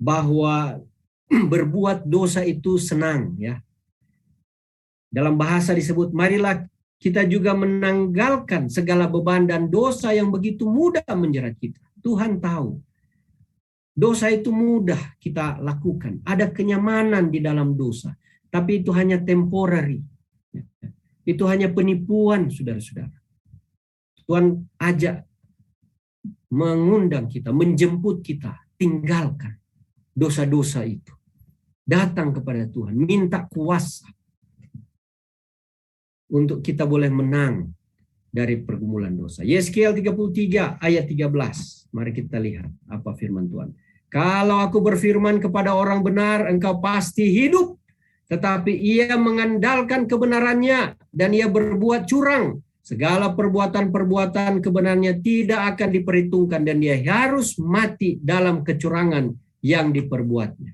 bahwa berbuat dosa itu senang ya. Dalam bahasa disebut, marilah kita juga menanggalkan segala beban dan dosa yang begitu mudah menjerat kita. Tuhan tahu. Dosa itu mudah kita lakukan. Ada kenyamanan di dalam dosa. Tapi itu hanya temporary. Itu hanya penipuan, saudara-saudara. Tuhan ajak, mengundang kita, menjemput kita. Tinggalkan dosa-dosa itu. Datang kepada Tuhan. Minta kuasa. Untuk kita boleh menang dari pergumulan dosa. Yeskiel 33 ayat 13. Mari kita lihat apa firman Tuhan. Kalau aku berfirman kepada orang benar, engkau pasti hidup. Tetapi ia mengandalkan kebenarannya dan ia berbuat curang. Segala perbuatan-perbuatan kebenarannya tidak akan diperhitungkan dan dia harus mati dalam kecurangan yang diperbuatnya.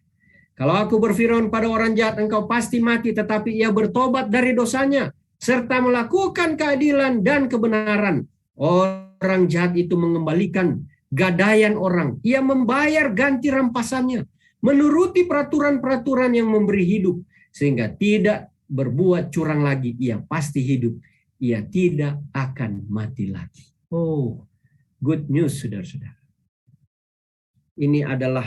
Kalau aku berfirman pada orang jahat, engkau pasti mati, tetapi ia bertobat dari dosanya serta melakukan keadilan dan kebenaran. Orang jahat itu mengembalikan gadaian orang. Ia membayar ganti rampasannya. Menuruti peraturan-peraturan yang memberi hidup. Sehingga tidak berbuat curang lagi. Ia pasti hidup. Ia tidak akan mati lagi. Oh, good news saudara-saudara. Ini adalah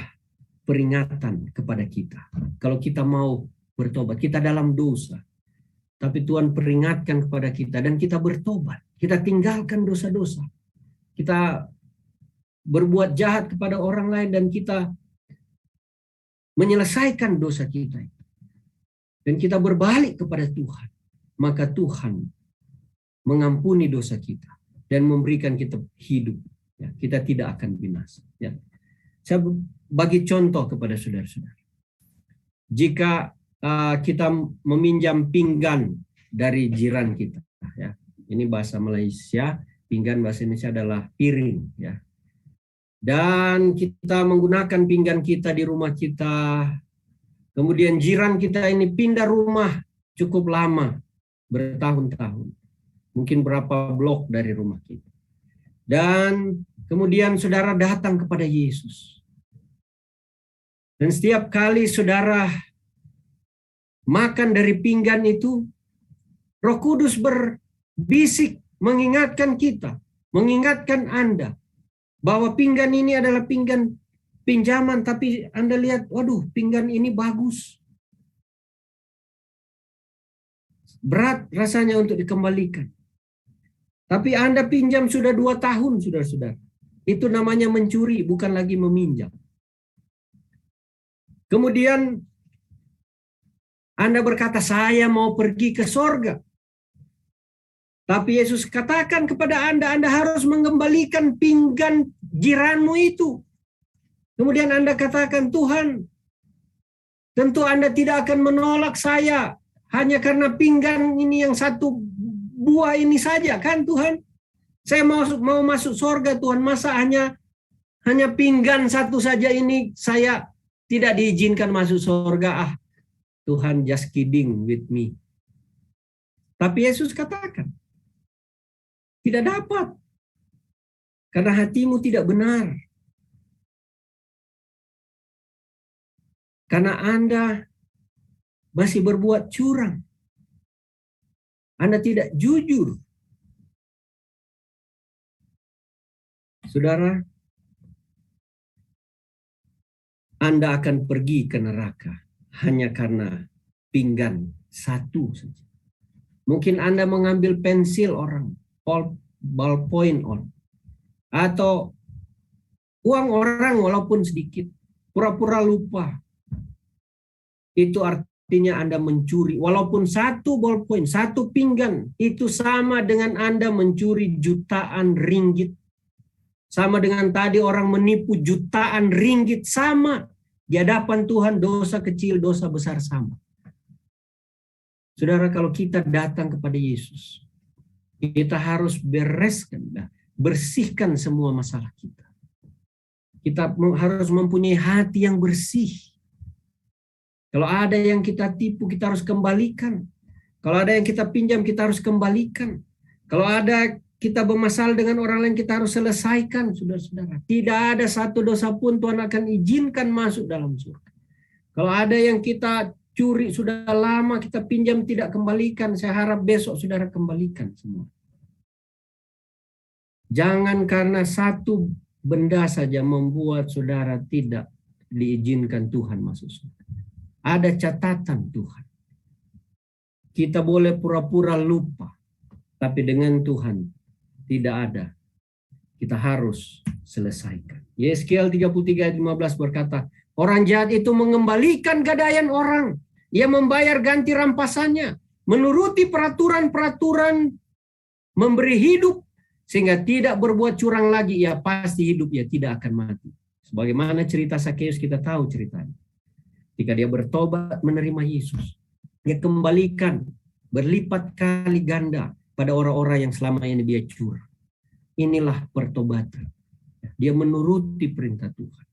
peringatan kepada kita. Kalau kita mau bertobat, kita dalam dosa. Tapi Tuhan peringatkan kepada kita dan kita bertobat. Kita tinggalkan dosa-dosa. Kita berbuat jahat kepada orang lain dan kita menyelesaikan dosa kita. Dan kita berbalik kepada Tuhan. Maka Tuhan mengampuni dosa kita dan memberikan kita hidup. Ya, kita tidak akan binasa. Ya. Saya bagi contoh kepada saudara-saudara. Jika kita meminjam pinggan dari jiran kita, ya. Ini bahasa Malaysia, pinggan bahasa Indonesia adalah piring, ya. Dan kita menggunakan pinggan kita di rumah kita. Kemudian jiran kita ini pindah rumah cukup lama, bertahun-tahun. Mungkin berapa blok dari rumah kita. Dan kemudian saudara datang kepada Yesus. Dan setiap kali saudara makan dari pinggan itu, Roh Kudus berbisik mengingatkan kita, mengingatkan Anda bahwa pinggan ini adalah pinggan pinjaman, tapi Anda lihat, waduh, pinggan ini bagus. Berat rasanya untuk dikembalikan. Tapi Anda pinjam sudah 2 tahun, saudara-saudara. Itu namanya mencuri, bukan lagi meminjam. Kemudian Anda berkata, saya mau pergi ke sorga. Tapi Yesus katakan kepada Anda harus mengembalikan pinggan jiranmu itu. Kemudian Anda katakan, Tuhan, tentu Anda tidak akan menolak saya hanya karena pinggan ini yang satu buah ini saja, kan Tuhan? Saya mau masuk sorga, Tuhan. Masa hanya pinggan satu saja ini saya tidak diizinkan masuk sorga? Tuhan just kidding with me. Tapi Yesus katakan, tidak dapat. Karena hatimu tidak benar. Karena Anda masih berbuat curang. Anda tidak jujur, saudara, Anda akan pergi ke neraka hanya karena pinggan satu saja. Mungkin Anda mengambil pensil orang, ballpoint orang, atau uang orang walaupun sedikit, pura-pura lupa. Itu artinya Anda mencuri. Walaupun satu ballpoint, satu pinggan, itu sama dengan Anda mencuri jutaan ringgit. Sama dengan tadi orang menipu jutaan ringgit, sama. Di hadapan Tuhan dosa kecil, dosa besar sama. Saudara, kalau kita datang kepada Yesus, kita harus bersihkan semua masalah kita. Kita harus mempunyai hati yang bersih. Kalau ada yang kita tipu, kita harus kembalikan. Kalau ada yang kita pinjam, kita harus kembalikan. Kalau ada kita bermasalah dengan orang lain, kita harus selesaikan, saudara-saudara. Tidak ada satu dosa pun Tuhan akan izinkan masuk dalam surga. Kalau ada yang kita curi sudah lama, kita pinjam tidak kembalikan, saya harap besok saudara kembalikan semua. Jangan karena satu benda saja membuat saudara tidak diizinkan Tuhan masuk surga. Ada catatan Tuhan. Kita boleh pura-pura lupa, tapi dengan Tuhan tidak ada. Kita harus selesaikan. Yeskiel 33 ayat 15 berkata, orang jahat itu mengembalikan gadaian orang. Ia membayar ganti rampasannya. Menuruti peraturan-peraturan, memberi hidup, sehingga tidak berbuat curang lagi. Ia pasti hidup, ia tidak akan mati. Sebagaimana cerita Sakeus, kita tahu ceritanya. Ketika dia bertobat menerima Yesus, dia kembalikan berlipat kali ganda pada orang-orang yang selama ini dia curang. Inilah pertobatan. Dia menuruti perintah Tuhan.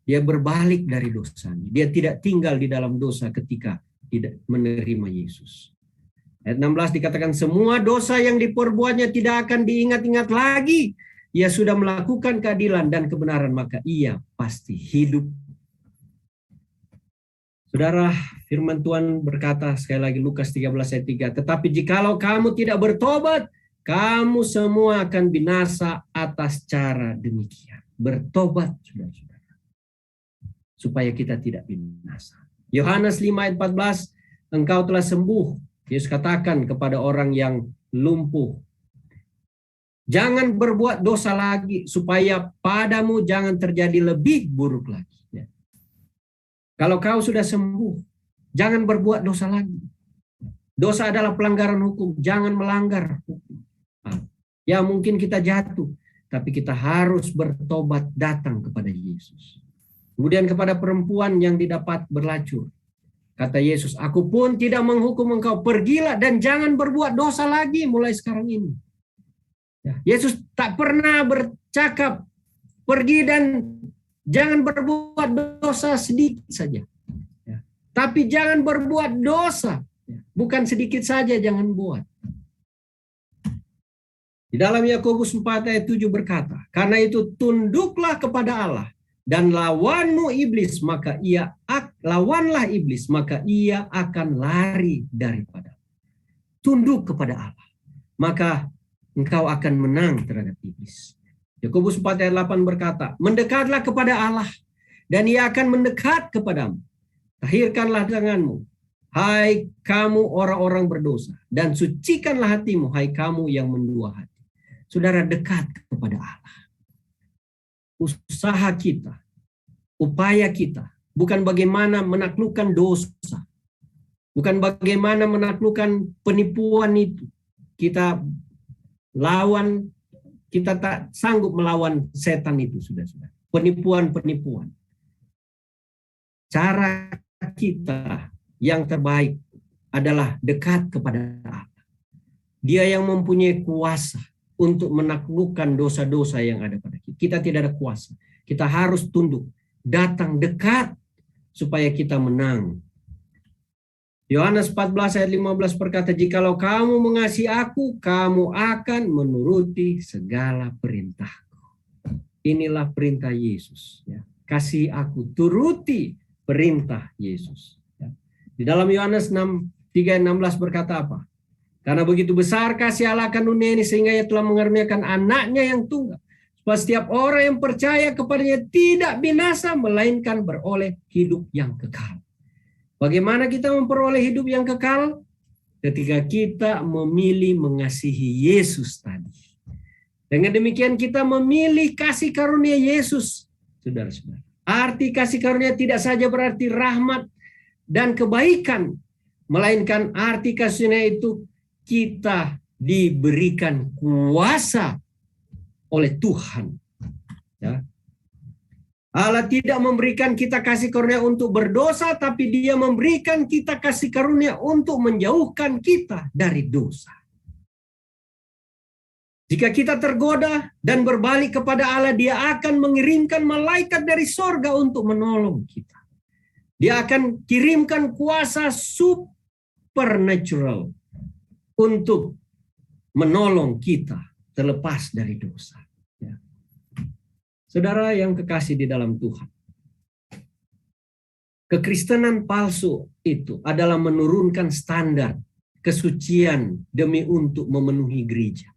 Dia berbalik dari dosanya. Dia tidak tinggal di dalam dosa ketika tidak menerima Yesus. Ayat 16 dikatakan semua dosa yang diperbuatnya tidak akan diingat-ingat lagi. Ia sudah melakukan keadilan dan kebenaran, maka ia pasti hidup. Saudara, firman Tuhan berkata sekali lagi Lukas 13 ayat 3, tetapi jikalau kamu tidak bertobat, kamu semua akan binasa atas cara demikian. Bertobat, saudara-saudara, supaya kita tidak binasa. Yohanes 5 ayat 14, engkau telah sembuh. Yesus katakan kepada orang yang lumpuh, jangan berbuat dosa lagi, supaya padamu jangan terjadi lebih buruk lagi. Kalau kau sudah sembuh, jangan berbuat dosa lagi. Dosa adalah pelanggaran hukum, jangan melanggar hukum. Ya mungkin kita jatuh, tapi kita harus bertobat datang kepada Yesus. Kemudian kepada perempuan yang didapat berlacur, kata Yesus, aku pun tidak menghukum engkau, pergilah dan jangan berbuat dosa lagi mulai sekarang ini. Yesus tak pernah bercakap, pergi dan jangan berbuat dosa sedikit saja. Tapi jangan berbuat dosa. Bukan sedikit saja jangan buat. Di dalam Yakobus 4 ayat 7 berkata, karena itu tunduklah kepada Allah dan lawanlah iblis maka ia akan lari daripada. Tunduk kepada Allah, maka engkau akan menang terhadap iblis. Yakobus 4 ayat 8 berkata, mendekatlah kepada Allah dan ia akan mendekat kepadamu. Tahirkanlah tanganmu, hai kamu orang-orang berdosa, dan sucikanlah hatimu, hai kamu yang mendua hati. Saudara, dekat kepada Allah. Usaha kita, upaya kita, bukan bagaimana menaklukkan dosa, bukan bagaimana menaklukkan penipuan itu. Kita lawan. Kita tak sanggup melawan setan itu, sudah. Penipuan-penipuan. Cara kita yang terbaik adalah dekat kepada Allah. Dia yang mempunyai kuasa untuk menaklukkan dosa-dosa yang ada pada kita. Kita tidak ada kuasa. Kita harus tunduk, datang dekat supaya kita menang. Yohanes 14 ayat 15 berkata, jikalau kamu mengasihi aku, kamu akan menuruti segala perintahku. Inilah perintah Yesus. Ya. Kasih aku, turuti perintah Yesus. Ya. Di dalam Yohanes 3:16 berkata apa? Karena begitu besar kasih Allah akan dunia ini sehingga Ia telah mengaruniakan anaknya yang tunggal. Supaya setiap orang yang percaya kepadanya tidak binasa, melainkan beroleh hidup yang kekal. Bagaimana kita memperoleh hidup yang kekal? Ketika kita memilih mengasihi Yesus tadi. Dengan demikian kita memilih kasih karunia Yesus, saudara-saudara. Arti kasih karunia tidak saja berarti rahmat dan kebaikan, melainkan arti kasihnya itu kita diberikan kuasa oleh Tuhan. Ya. Allah tidak memberikan kita kasih karunia untuk berdosa, tapi Dia memberikan kita kasih karunia untuk menjauhkan kita dari dosa. Jika kita tergoda dan berbalik kepada Allah, Dia akan mengirimkan malaikat dari sorga untuk menolong kita. Dia akan kirimkan kuasa supernatural untuk menolong kita terlepas dari dosa. Ya. Saudara yang kekasih di dalam Tuhan, kekristenan palsu itu adalah menurunkan standar kesucian demi untuk memenuhi gereja.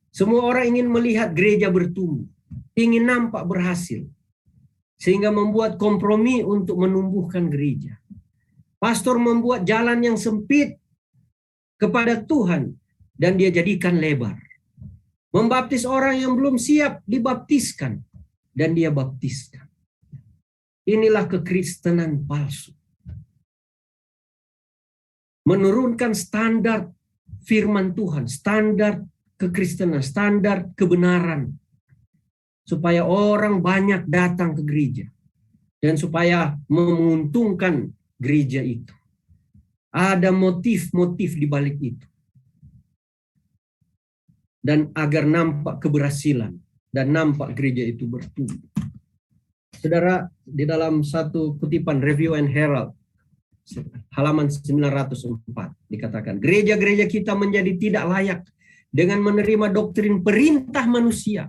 Semua orang ingin melihat gereja bertumbuh, ingin nampak berhasil, sehingga membuat kompromi untuk menumbuhkan gereja. Pastor membuat jalan yang sempit kepada Tuhan dan dia jadikan lebar. Membaptis orang yang belum siap dibaptiskan dan dia baptiskan. Inilah kekristenan palsu. Menurunkan standar firman Tuhan, standar kekristenan, standar kebenaran, supaya orang banyak datang ke gereja dan supaya menguntungkan gereja itu. Ada motif-motif di balik itu. Dan agar nampak keberhasilan dan nampak gereja itu bertumbuh. Saudara, di dalam satu kutipan Review and Herald halaman 904 dikatakan, gereja-gereja kita menjadi tidak layak dengan menerima doktrin perintah manusia.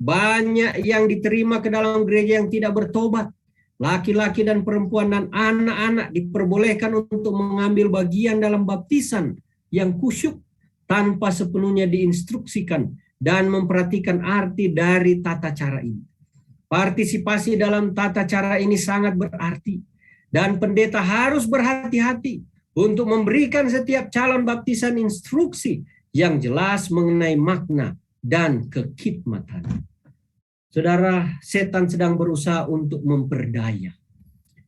Banyak yang diterima ke dalam gereja yang tidak bertobat. Laki-laki dan perempuan dan anak-anak diperbolehkan untuk mengambil bagian dalam baptisan yang khusyuk tanpa sepenuhnya diinstruksikan dan memperhatikan arti dari tata cara ini. Partisipasi dalam tata cara ini sangat berarti dan pendeta harus berhati-hati untuk memberikan setiap calon baptisan instruksi yang jelas mengenai makna dan kekhidmatan. Saudara, setan sedang berusaha untuk memperdaya,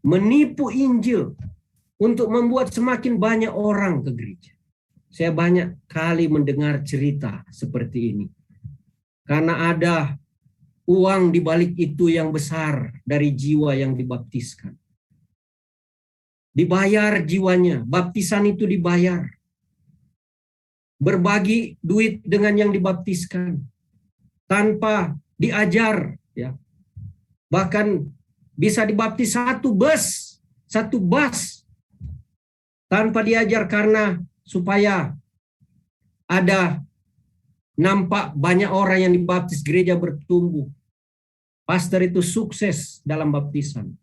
menipu Injil untuk membuat semakin banyak orang ke gereja. Saya banyak kali mendengar cerita seperti ini. Karena ada uang di balik itu yang besar dari jiwa yang dibaptiskan. Dibayar jiwanya, baptisan itu dibayar. Berbagi duit dengan yang dibaptiskan tanpa diajar, ya. Bahkan bisa dibaptis satu bus tanpa diajar karena supaya ada nampak banyak orang yang dibaptis, gereja bertumbuh. Pastor itu sukses dalam baptisan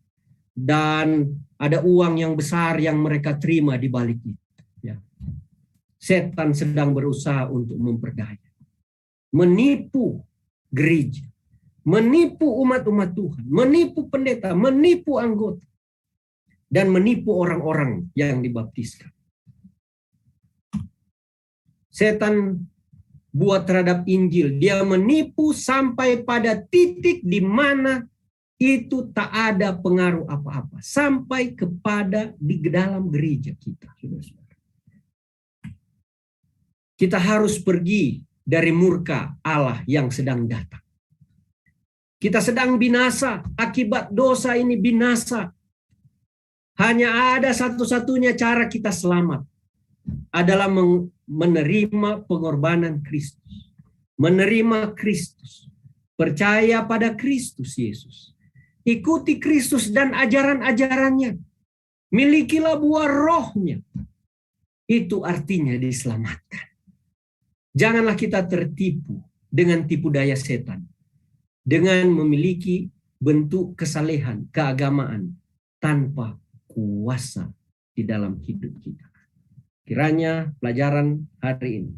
dan ada uang yang besar yang mereka terima di balik itu, ya. Setan sedang berusaha untuk memperdaya, menipu gereja, menipu umat-umat Tuhan, menipu pendeta, menipu anggota, dan menipu orang-orang yang dibaptiskan. Setan buat terhadap Injil, dia menipu sampai pada titik di mana itu tak ada pengaruh apa-apa, sampai kepada di dalam gereja kita, saudara-saudara. Kita harus pergi dari murka Allah yang sedang datang. Kita sedang binasa, akibat dosa ini binasa. Hanya ada satu-satunya cara kita selamat, adalah menerima pengorbanan Kristus. Menerima Kristus. Percaya pada Kristus Yesus. Ikuti Kristus dan ajaran-ajarannya. Milikilah buah rohnya. Itu artinya diselamatkan. Janganlah kita tertipu dengan tipu daya setan. Dengan memiliki bentuk kesalehan, keagamaan tanpa kuasa di dalam hidup kita. Kiranya pelajaran hari ini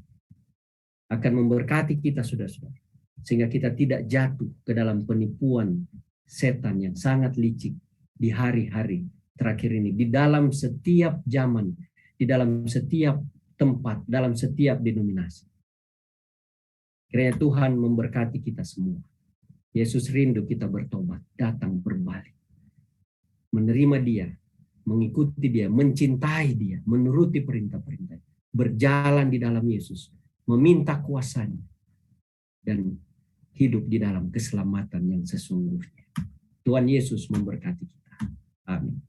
akan memberkati kita saudara-saudara, sehingga kita tidak jatuh ke dalam penipuan setan yang sangat licik di hari-hari terakhir ini, di dalam setiap zaman, di dalam setiap tempat, dalam setiap denominasi. Kiranya Tuhan memberkati kita semua. Yesus rindu kita bertobat, datang berbalik, menerima Dia, mengikuti Dia, mencintai Dia, menuruti perintah-perintah, berjalan di dalam Yesus, meminta kuasanya, dan hidup di dalam keselamatan yang sesungguhnya. Tuhan Yesus memberkati kita. Amin.